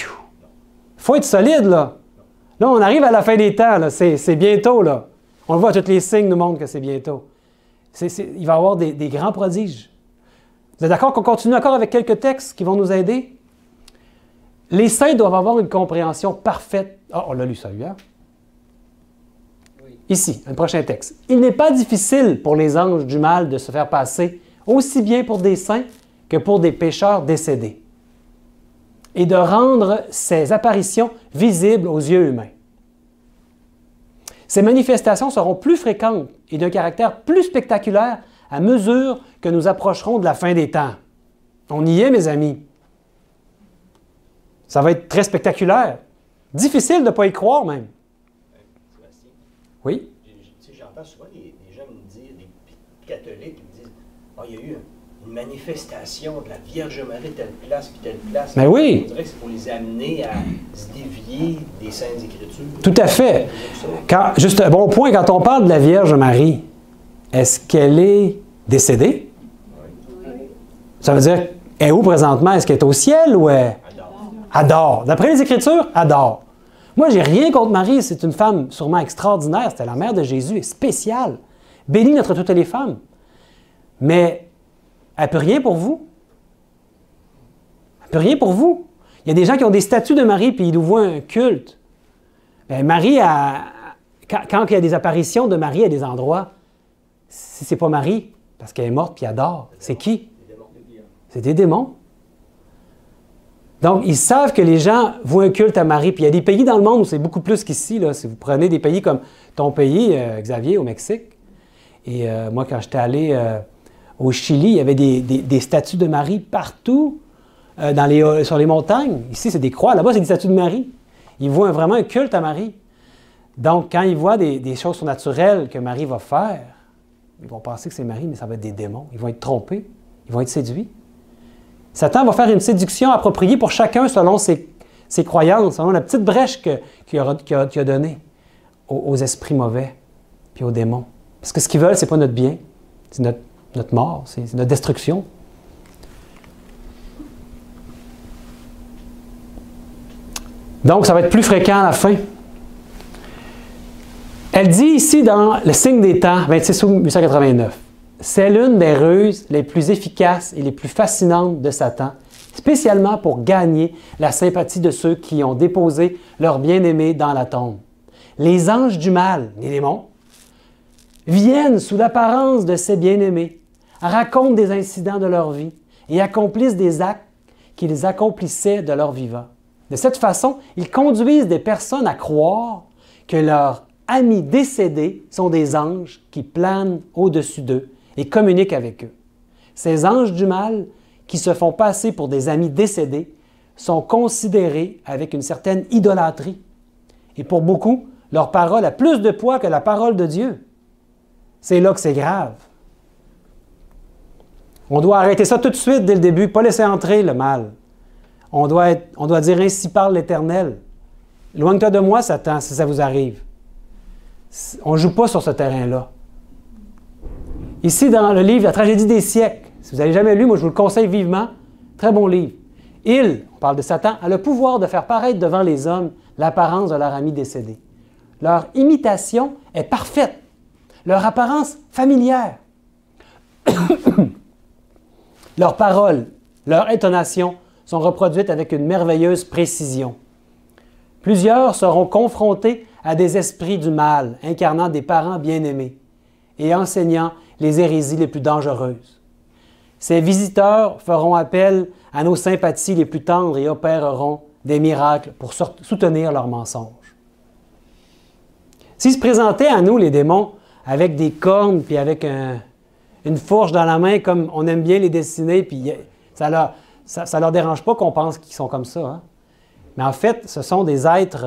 faut être solide, là. Là, on arrive à la fin des temps, là. C'est bientôt, là. On le voit, tous les signes nous montrent que c'est bientôt. Il va y avoir des grands prodiges. Vous êtes d'accord qu'on continue encore avec quelques textes qui vont nous aider? Les saints doivent avoir une compréhension parfaite. Ah, on l'a lu ça, hier. Ici, un prochain texte. Il n'est pas difficile pour les anges du mal de se faire passer aussi bien pour des saints que pour des pécheurs décédés, et de rendre ces apparitions visibles aux yeux humains. Ces manifestations seront plus fréquentes et d'un caractère plus spectaculaire à mesure que nous approcherons de la fin des temps. On y est, mes amis. Ça va être très spectaculaire. Difficile de ne pas y croire, même. Sébastien, Oui? j'entends souvent des gens me dire, des catholiques, qui me disent « il y a eu une manifestation de la Vierge Marie telle place puis telle place. » Mais oui! On dirait que c'est pour les amener à se dévier des Saintes Écritures. Tout à fait. Juste un bon point, quand on parle de la Vierge Marie, est-ce qu'elle est décédée? Oui. Ça veut dire, elle est où présentement? Est-ce qu'elle est au ciel ou elle... adore. D'après les Écritures, adore. Moi, j'ai rien contre Marie. C'est une femme sûrement extraordinaire. C'était la mère de Jésus, spéciale. Bénie entre toutes les femmes. Mais elle ne peut rien pour vous. Elle ne peut rien pour vous. Il y a des gens qui ont des statues de Marie puis ils nous voient un culte. Bien, Marie, quand il y a des apparitions de Marie à des endroits, si ce n'est pas Marie, parce qu'elle est morte puis elle adore, c'est qui? C'est des démons. Donc, ils savent que les gens vouent un culte à Marie. Puis il y a des pays dans le monde où c'est beaucoup plus qu'ici. Là. Si vous prenez des pays comme ton pays, Xavier, au Mexique. Et moi, quand j'étais allé au Chili, il y avait des statues de Marie partout sur les montagnes. Ici, c'est des croix. Là-bas, c'est des statues de Marie. Ils voient vraiment un culte à Marie. Donc, quand ils voient des choses surnaturelles que Marie va faire, ils vont penser que c'est Marie, mais ça va être des démons. Ils vont être trompés. Ils vont être séduits. Satan va faire une séduction appropriée pour chacun selon ses croyances, selon la petite brèche qu'il a donnée aux esprits mauvais puis aux démons. Parce que ce qu'ils veulent, ce n'est pas notre bien, c'est notre mort, c'est notre destruction. Donc, ça va être plus fréquent à la fin. Elle dit ici dans Le signe des temps, 26 août 1889, c'est l'une des ruses les plus efficaces et les plus fascinantes de Satan, spécialement pour gagner la sympathie de ceux qui ont déposé leur bien-aimé dans la tombe. Les anges du mal, les démons, viennent sous l'apparence de ces bien-aimés, racontent des incidents de leur vie et accomplissent des actes qu'ils accomplissaient de leur vivant. De cette façon, ils conduisent des personnes à croire que leurs amis décédés sont des anges qui planent au-dessus d'eux et communiquent avec eux. Ces anges du mal, qui se font passer pour des amis décédés, sont considérés avec une certaine idolâtrie. Et pour beaucoup, leur parole a plus de poids que la parole de Dieu. C'est là que c'est grave. On doit arrêter ça tout de suite dès le début, pas laisser entrer le mal. On doit dire « Ainsi parle l'Éternel ». Loigne-toi de moi, Satan, si ça vous arrive. On ne joue pas sur ce terrain-là. Ici, dans le livre « La tragédie des siècles », si vous n'avez jamais lu, moi je vous le conseille vivement, très bon livre. Il, on parle de Satan, a le pouvoir de faire paraître devant les hommes l'apparence de leur ami décédé. Leur imitation est parfaite, leur apparence familière. Leurs paroles, leur intonation sont reproduites avec une merveilleuse précision. Plusieurs seront confrontés à des esprits du mal, incarnant des parents bien-aimés et enseignant les hérésies les plus dangereuses. Ces visiteurs feront appel à nos sympathies les plus tendres et opéreront des miracles pour soutenir leurs mensonges. S'ils se présentaient à nous, les démons, avec des cornes puis avec une fourche dans la main, comme on aime bien les dessiner, puis ça leur dérange pas qu'on pense qu'ils sont comme ça. Hein? Mais en fait, ce sont des êtres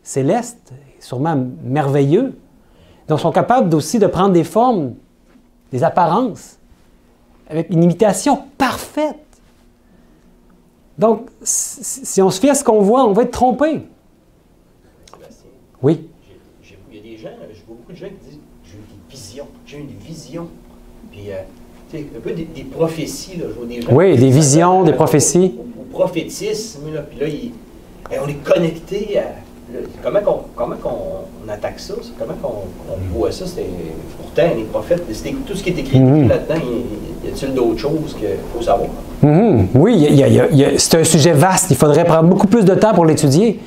célestes, sûrement merveilleux, donc sont capables aussi de prendre des formes, des apparences, avec une imitation parfaite. Donc, si on se fie à ce qu'on voit, on va être trompé. Sébastien, Oui. il y a des gens, je vois beaucoup de gens qui disent « j'ai eu des visions, j'ai eu une vision ». Puis, tu sais, un peu des prophéties, là, je vois des gens... Oui, des visions, des prophéties. Au prophétisme, là, puis là, on est connecté à... Là, comment on attaque ça? Comment on voit ça? Pourtant, les prophètes, tout ce qui est écrit là-dedans, y a-t-il d'autres choses qu'il faut savoir? Oui, c'est un sujet vaste. Il faudrait prendre beaucoup plus de temps pour l'étudier.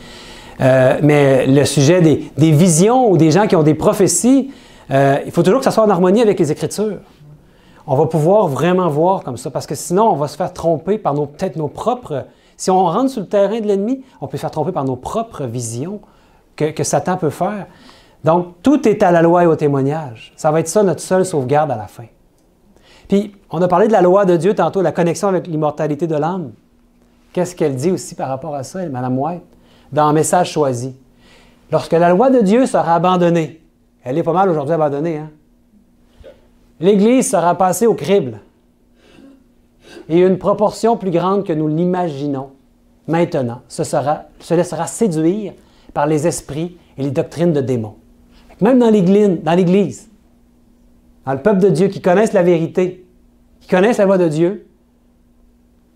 Mais le sujet des visions ou des gens qui ont des prophéties, il faut toujours que ça soit en harmonie avec les Écritures. On va pouvoir vraiment voir comme ça, parce que sinon, on va se faire tromper par peut-être nos propres... Si on rentre sur le terrain de l'ennemi, on peut se faire tromper par nos propres visions que Satan peut faire. Donc, tout est à la loi et au témoignage. Ça va être ça notre seule sauvegarde à la fin. Puis, on a parlé de la loi de Dieu tantôt, la connexion avec l'immortalité de l'âme. Qu'est-ce qu'elle dit aussi par rapport à ça, Mme White, dans Message choisi? Lorsque la loi de Dieu sera abandonnée, elle est pas mal aujourd'hui abandonnée, hein? L'Église sera passée au crible. Et une proportion plus grande que nous l'imaginons maintenant se laissera séduire par les esprits et les doctrines de démons. Même dans l'Église, dans le peuple de Dieu qui connaissent la vérité, qui connaissent la voix de Dieu,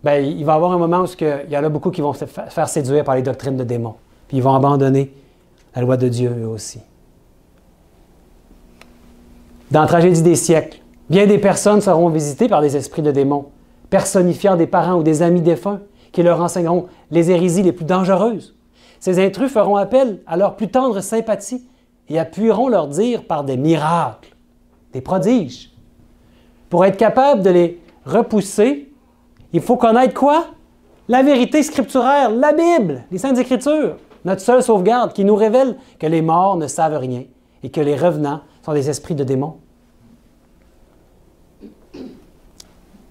bien, il va y avoir un moment où il y en a beaucoup qui vont se faire séduire par les doctrines de démons. Puis ils vont abandonner la loi de Dieu eux aussi. Dans la tragédie des siècles, bien des personnes seront visitées par des esprits de démons, personnifiant des parents ou des amis défunts, qui leur enseigneront les hérésies les plus dangereuses. Ces intrus feront appel à leur plus tendre sympathie et appuieront leur dire par des miracles, des prodiges. Pour être capable de les repousser, il faut connaître quoi? La vérité scripturaire, la Bible, les Saintes Écritures, notre seule sauvegarde qui nous révèle que les morts ne savent rien et que les revenants sont des esprits de démons.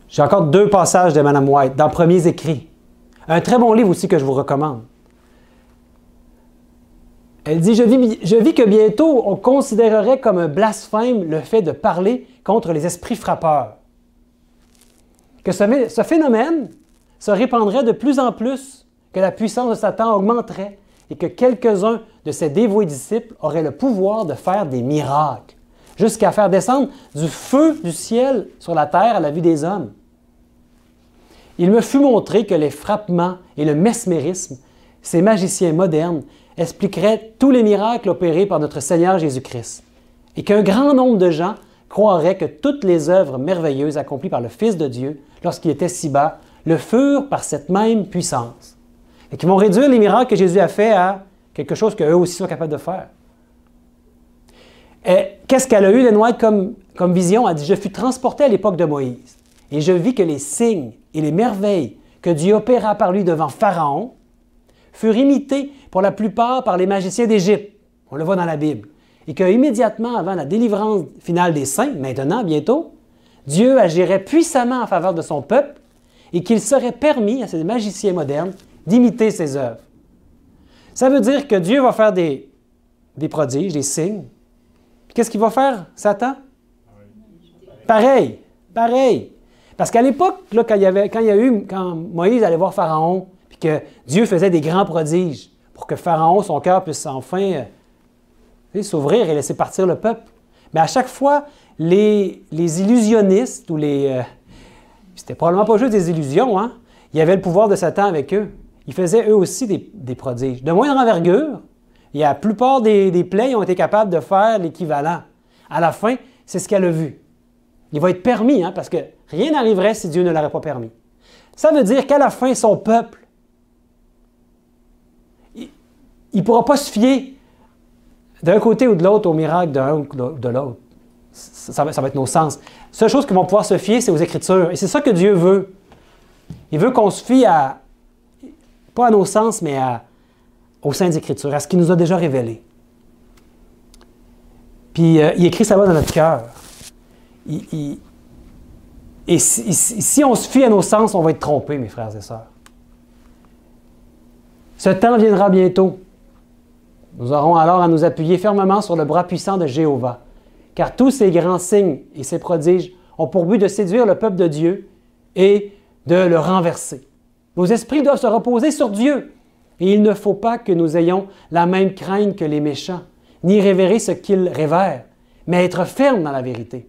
J'ai encore 2 passages de Mme White dans Premiers Écrits. Un très bon livre aussi que je vous recommande. Elle dit « Je vis que bientôt on considérerait comme un blasphème le fait de parler contre les esprits frappeurs. Que ce phénomène se répandrait de plus en plus, que la puissance de Satan augmenterait et que quelques-uns de ses dévoués disciples auraient le pouvoir de faire des miracles, jusqu'à faire descendre du feu du ciel sur la terre à la vue des hommes. Il me fut montré que les frappements et le mesmérisme, ces magiciens modernes, expliqueraient tous les miracles opérés par notre Seigneur Jésus-Christ, et qu'un grand nombre de gens croiraient que toutes les œuvres merveilleuses accomplies par le Fils de Dieu, lorsqu'il était si bas, le furent par cette même puissance. Et qui vont réduire les miracles que Jésus a fait à quelque chose qu'eux aussi sont capables de faire. Qu'est-ce qu'elle a eu, Ellen White, comme vision? Elle dit « Je fus transporté à l'époque de Moïse, et je vis que les signes et les merveilles que Dieu opéra par lui devant Pharaon furent imités pour la plupart par les magiciens d'Égypte. » On le voit dans la Bible. Et qu'immédiatement avant la délivrance finale des saints, maintenant, bientôt, Dieu agirait puissamment en faveur de son peuple et qu'il serait permis à ces magiciens modernes d'imiter ses œuvres. Ça veut dire que Dieu va faire des prodiges, des signes. Qu'est-ce qu'il va faire, Satan? Pareil. Parce qu'à l'époque, là, quand Moïse allait voir Pharaon, puis que Dieu faisait des grands prodiges pour que Pharaon, son cœur, puisse enfin s'ouvrir et laisser partir le peuple. Mais à chaque fois, les illusionnistes ou c'était probablement pas juste des illusions, hein? Il y avait le pouvoir de Satan avec eux. Ils faisaient eux aussi des prodiges. De moindre envergure, et la plupart des plaies, ils ont été capables de faire l'équivalent. À la fin, c'est ce qu'elle a vu. Il va être permis, hein, parce que rien n'arriverait si Dieu ne l'aurait pas permis. Ça veut dire qu'à la fin, son peuple, il ne pourra pas se fier d'un côté ou de l'autre au miracle d'un ou de l'autre. Ça va être nos sens. La seule chose qu'ils vont pouvoir se fier, c'est aux Écritures. Et c'est ça que Dieu veut. Il veut qu'on se fie pas à nos sens, mais aux Saintes Écritures, à ce qu'il nous a déjà révélé. Puis il écrit ça va dans notre cœur. Et si on se fie à nos sens, on va être trompé, mes frères et sœurs. Ce temps viendra bientôt. Nous aurons alors à nous appuyer fermement sur le bras puissant de Jéhovah, car tous ces grands signes et ces prodiges ont pour but de séduire le peuple de Dieu et de le renverser. Nos esprits doivent se reposer sur Dieu, et il ne faut pas que nous ayons la même crainte que les méchants, ni révérer ce qu'ils révèrent, mais être fermes dans la vérité.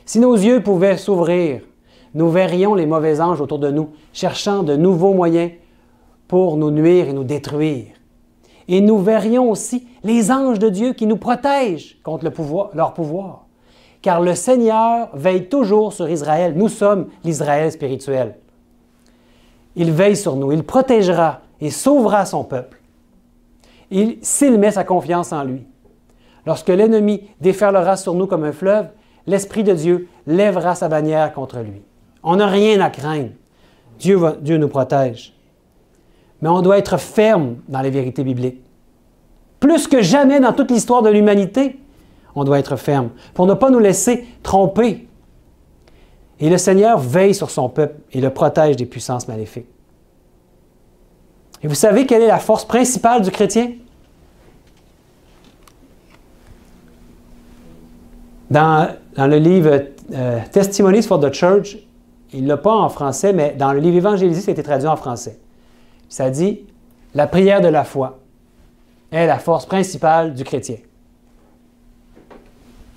Si nos yeux pouvaient s'ouvrir, nous verrions les mauvais anges autour de nous, cherchant de nouveaux moyens pour nous nuire et nous détruire. Et nous verrions aussi les anges de Dieu qui nous protègent contre leur pouvoir. Car le Seigneur veille toujours sur Israël. Nous sommes l'Israël spirituel. Il veille sur nous, il protégera et sauvera son peuple. S'il met sa confiance en lui. Lorsque l'ennemi déferlera sur nous comme un fleuve, l'Esprit de Dieu lèvera sa bannière contre lui. On n'a rien à craindre. Dieu nous protège. Mais on doit être ferme dans les vérités bibliques. Plus que jamais dans toute l'histoire de l'humanité, on doit être ferme pour ne pas nous laisser tromper. Et le Seigneur veille sur son peuple et le protège des puissances maléfiques. Et vous savez quelle est la force principale du chrétien? Dans le livre Testimonies for the Church, il ne l'a pas en français, mais dans le livre Évangélisé, ça a été traduit en français. Ça dit « La prière de la foi est la force principale du chrétien.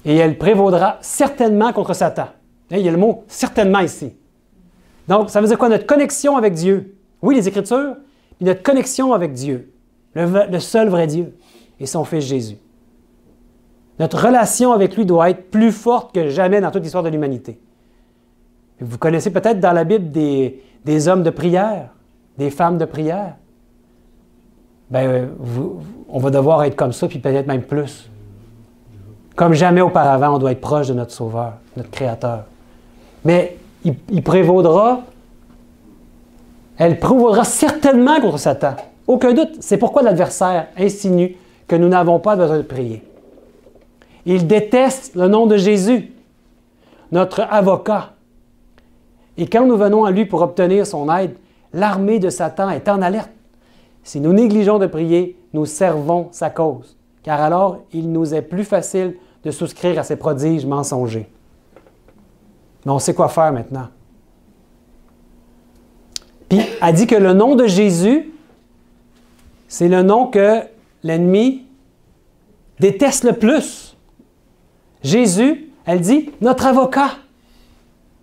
Et elle prévaudra certainement contre Satan. » Il y a le mot « certainement » ici. Donc, ça veut dire quoi? Notre connexion avec Dieu. Oui, les Écritures, puis notre connexion avec Dieu, le seul vrai Dieu, et son Fils Jésus. Notre relation avec lui doit être plus forte que jamais dans toute l'histoire de l'humanité. Vous connaissez peut-être dans la Bible des hommes de prière, des femmes de prière. Bien, on va devoir être comme ça, puis peut-être même plus. Comme jamais auparavant, on doit être proche de notre Sauveur, notre Créateur. Mais elle prévaudra certainement contre Satan. Aucun doute. C'est pourquoi l'adversaire insinue que nous n'avons pas besoin de prier. Il déteste le nom de Jésus, notre avocat. Et quand nous venons à lui pour obtenir son aide, l'armée de Satan est en alerte. Si nous négligeons de prier, nous servons sa cause, car alors il nous est plus facile de souscrire à ces prodiges mensongers. Mais on sait quoi faire maintenant. Puis, elle dit que le nom de Jésus, c'est le nom que l'ennemi déteste le plus. Jésus, elle dit, notre avocat.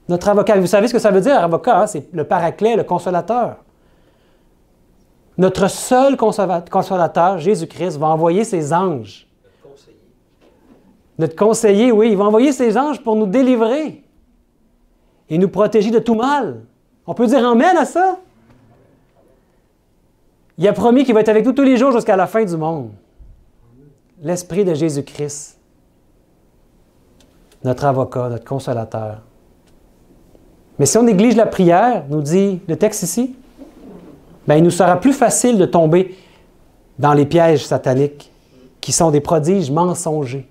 Notre avocat. Vous savez ce que ça veut dire, avocat? Hein? C'est le paraclet, le consolateur. Notre seul consolateur, Jésus-Christ, va envoyer ses anges. Notre conseiller. Notre conseiller, oui, il va envoyer ses anges pour nous délivrer et nous protéger de tout mal. On peut dire amen à ça? Il a promis qu'il va être avec nous tous les jours jusqu'à la fin du monde. L'Esprit de Jésus-Christ, notre avocat, notre consolateur. Mais si on néglige la prière, nous dit le texte ici, bien, il nous sera plus facile de tomber dans les pièges sataniques qui sont des prodiges mensongers.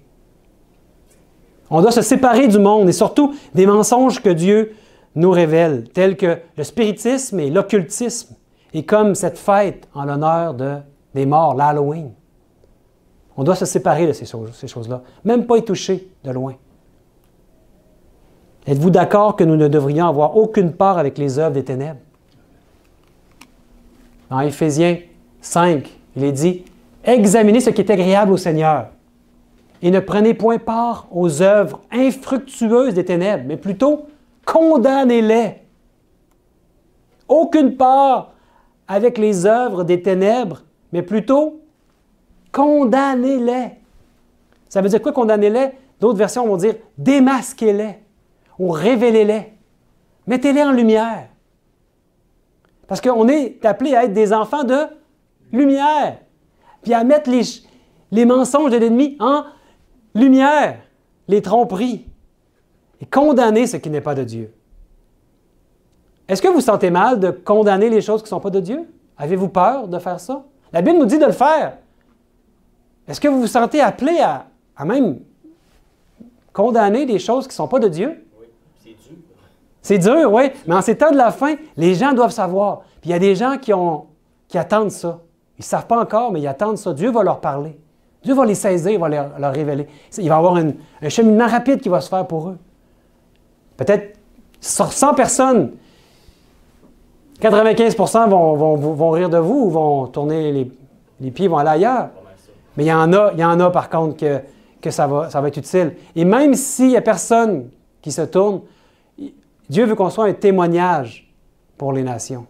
On doit se séparer du monde et surtout des mensonges que Dieu nous révèle, tels que le spiritisme et l'occultisme, et comme cette fête en l'honneur des morts, l'Halloween. On doit se séparer de ces choses-là, même pas y toucher de loin. Êtes-vous d'accord que nous ne devrions avoir aucune part avec les œuvres des ténèbres? Dans Éphésiens 5, il est dit « Examinez ce qui est agréable au Seigneur et ne prenez point part aux œuvres infructueuses des ténèbres, mais plutôt condamnez-les. » Aucune part avec les œuvres des ténèbres, mais plutôt condamnez-les. Ça veut dire quoi, condamnez-les? D'autres versions vont dire démasquez-les ou révélez-les. Mettez-les en lumière. Parce qu'on est appelé à être des enfants de lumière, puis à mettre les mensonges de l'ennemi en lumière, les tromperies, et condamner ce qui n'est pas de Dieu. Est-ce que vous sentez mal de condamner les choses qui ne sont pas de Dieu? Avez-vous peur de faire ça? La Bible nous dit de le faire. Est-ce que vous vous sentez appelé à même condamner des choses qui ne sont pas de Dieu? Oui, c'est dur. C'est dur, oui, mais en ces temps de la fin, les gens doivent savoir. Puis il y a des gens qui attendent ça. Ils ne savent pas encore, mais ils attendent ça. Dieu va leur parler. Dieu va les saisir, il va leur révéler. Il va y avoir un cheminement rapide qui va se faire pour eux. Peut-être sur 100 personnes, 95% vont rire de vous ou vont tourner les pieds, vont aller ailleurs. Mais il y en a par contre que ça va être utile. Et même s'il n'y a personne qui se tourne, Dieu veut qu'on soit un témoignage pour les nations.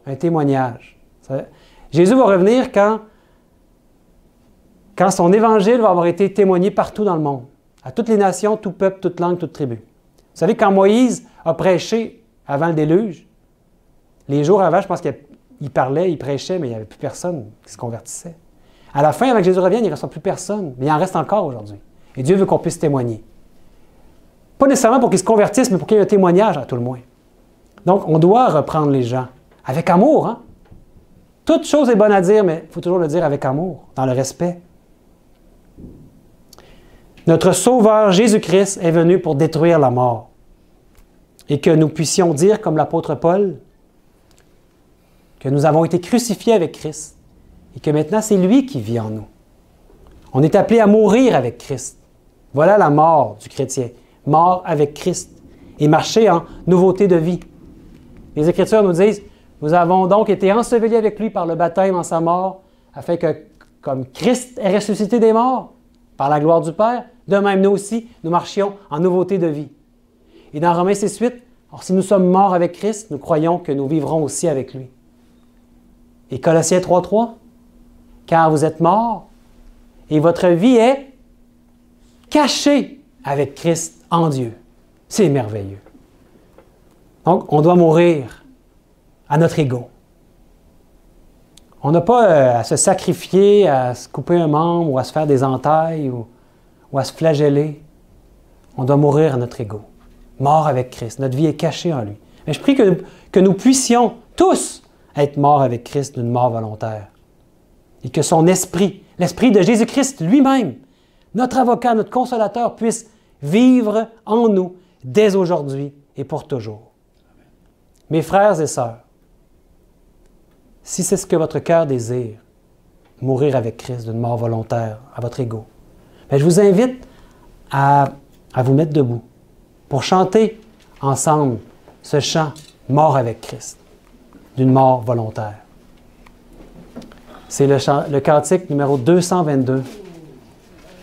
Un témoignage. Jésus va revenir quand son évangile va avoir été témoigné partout dans le monde, à toutes les nations, tout peuple, toute langue, toute tribu. Vous savez, quand Moïse a prêché avant le déluge, les jours avant, je pense qu'il parlait, il prêchait, mais il n'y avait plus personne qui se convertissait. À la fin, avant que Jésus revienne, il ne reste plus personne, mais il en reste encore aujourd'hui. Et Dieu veut qu'on puisse témoigner. Pas nécessairement pour qu'ils se convertissent, mais pour qu'il y ait un témoignage à tout le moins. Donc, on doit reprendre les gens avec amour. Hein? Toute chose est bonne à dire, mais il faut toujours le dire avec amour, dans le respect. Notre Sauveur Jésus-Christ est venu pour détruire la mort. Et que nous puissions dire, comme l'apôtre Paul, que nous avons été crucifiés avec Christ et que maintenant c'est lui qui vit en nous. On est appelé à mourir avec Christ. Voilà la mort du chrétien. Mort avec Christ et marcher en nouveauté de vie. Les Écritures nous disent, nous avons donc été ensevelis avec lui par le baptême en sa mort, afin que, comme Christ est ressuscité des morts, par la gloire du Père, de même nous aussi, nous marchions en nouveauté de vie. Et dans Romains 6,8, Or, si nous sommes morts avec Christ, nous croyons que nous vivrons aussi avec lui. Et Colossiens 3.3, car vous êtes morts et votre vie est cachée avec Christ en Dieu. C'est merveilleux. Donc, on doit mourir à notre ego. On n'a pas à se sacrifier, à se couper un membre ou à se faire des entailles ou à se flageller. On doit mourir à notre ego. Mort avec Christ. Notre vie est cachée en lui. Mais je prie que nous puissions tous être morts avec Christ d'une mort volontaire. Et que son esprit, l'esprit de Jésus-Christ lui-même, notre avocat, notre consolateur, puisse vivre en nous dès aujourd'hui et pour toujours. Mes frères et sœurs, si c'est ce que votre cœur désire, mourir avec Christ d'une mort volontaire à votre ego, bien, je vous invite à vous mettre debout pour chanter ensemble ce chant « Mort avec Christ » d'une mort volontaire. C'est le cantique numéro 222.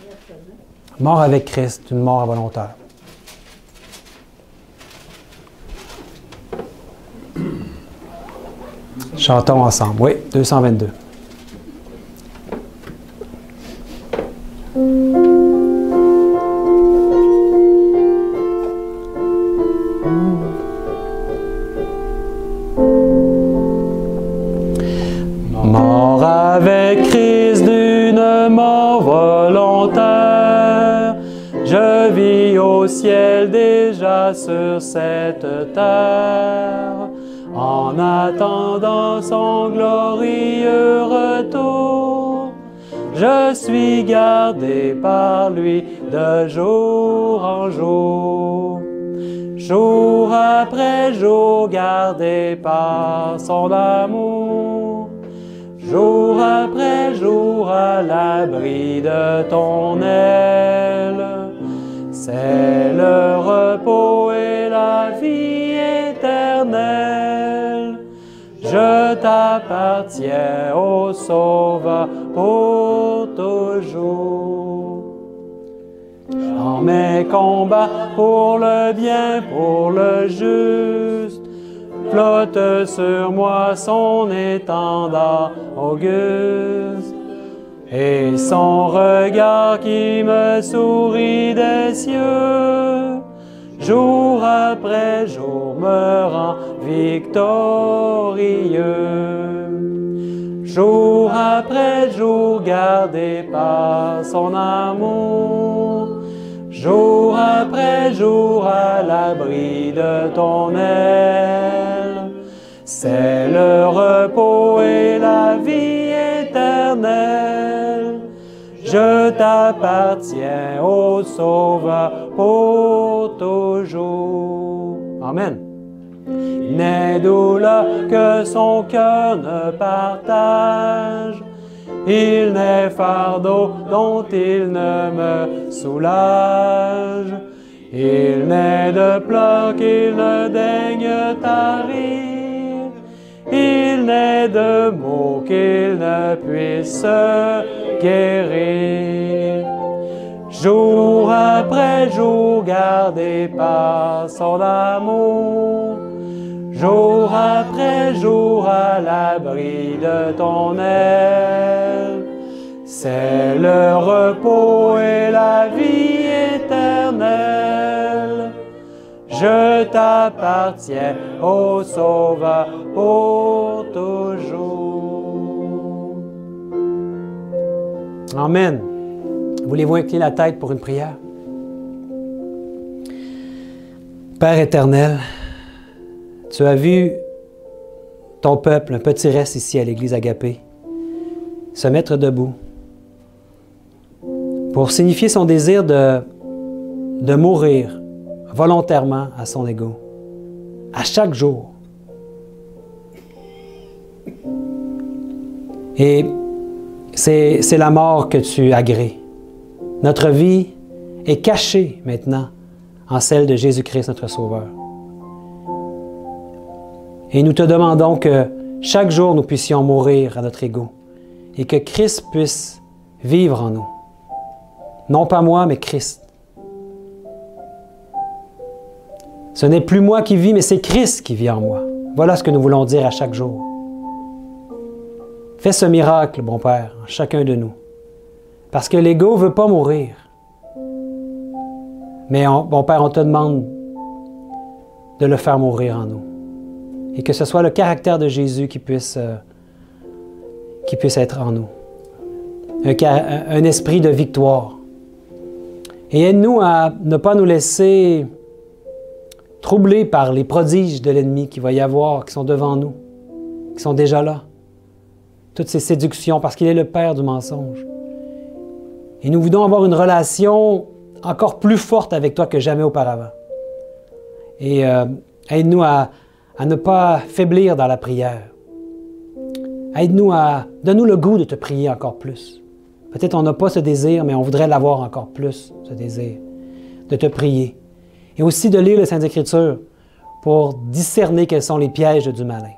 « Mort avec Christ d'une mort volontaire ». Chantons ensemble. Oui, 222. Mort avec Christ d'une mort volontaire, je vis au ciel déjà sur cette terre. En attendant son glorieux retour, je suis gardé par lui de jour en jour. Jour après jour gardé par son amour. Jour après jour à l'abri de ton aile. C'est le repos et la vie éternelle. Je t'appartiens, ô Sauveur, pour toujours. Dans mes combats pour le bien, pour le juste, flotte sur moi son étendard auguste. Et son regard qui me sourit des cieux, jour après jour me rend victorieux. Jour après jour gardé par son amour, jour après jour à l'abri de ton aile. C'est le repos et la vie éternelle. Je t'appartiens, ô Sauveur, pour toujours. Amen. Il n'est douleur que son cœur ne partage. Il n'est fardeau dont il ne me soulage. Il n'est de pleurs qu'il ne daigne tarir. Il n'est de mots qu'il ne puisse guérir. Jour après jour gardé par son amour, jour après jour à l'abri de ton aile. C'est le repos et la vie éternelle. Je t'appartiens, ô Sauveur, pour toujours. Amen. Voulez-vous incliner la tête pour une prière? Père éternel, tu as vu ton peuple, un petit reste ici à l'Église Agapé, se mettre debout pour signifier son désir de mourir volontairement à son ego, à chaque jour. Et c'est la mort que tu agrées. Notre vie est cachée maintenant en celle de Jésus-Christ, notre Sauveur. Et nous te demandons que chaque jour nous puissions mourir à notre ego et que Christ puisse vivre en nous. Non pas moi, mais Christ. Ce n'est plus moi qui vis, mais c'est Christ qui vit en moi. Voilà ce que nous voulons dire à chaque jour. Fais ce miracle, bon Père, en chacun de nous. Parce que l'ego ne veut pas mourir. Mais, bon Père, on te demande de le faire mourir en nous. Et que ce soit le caractère de Jésus qui puisse être en nous. Un esprit de victoire. Et aide-nous à ne pas nous laisser troubler par les prodiges de l'ennemi qu'il va y avoir, qui sont devant nous, qui sont déjà là. Toutes ces séductions, parce qu'il est le père du mensonge. Et nous voulons avoir une relation encore plus forte avec toi que jamais auparavant. Et aide-nous à ne pas faiblir dans la prière. Aide-nous donne-nous le goût de te prier encore plus. Peut-être on n'a pas ce désir, mais on voudrait l'avoir encore plus, ce désir, de te prier. Et aussi de lire les Saintes Écritures pour discerner quels sont les pièges du malin.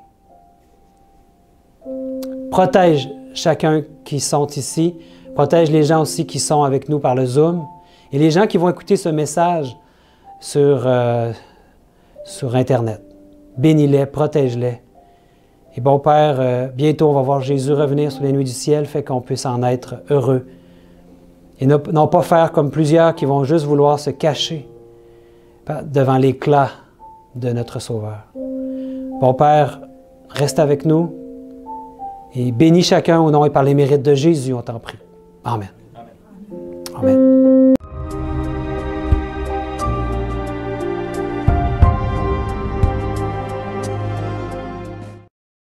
Protège chacun qui sont ici. Protège les gens aussi qui sont avec nous par le Zoom. Et les gens qui vont écouter ce message sur Internet. Bénis-les, protège-les. Et bon Père, bientôt on va voir Jésus revenir sur les nuées du ciel, fait qu'on puisse en être heureux. Et non pas faire comme plusieurs qui vont juste vouloir se cacher devant l'éclat de notre Sauveur. Bon Père, reste avec nous et bénis chacun au nom et par les mérites de Jésus, on t'en prie. Amen. Amen. Amen.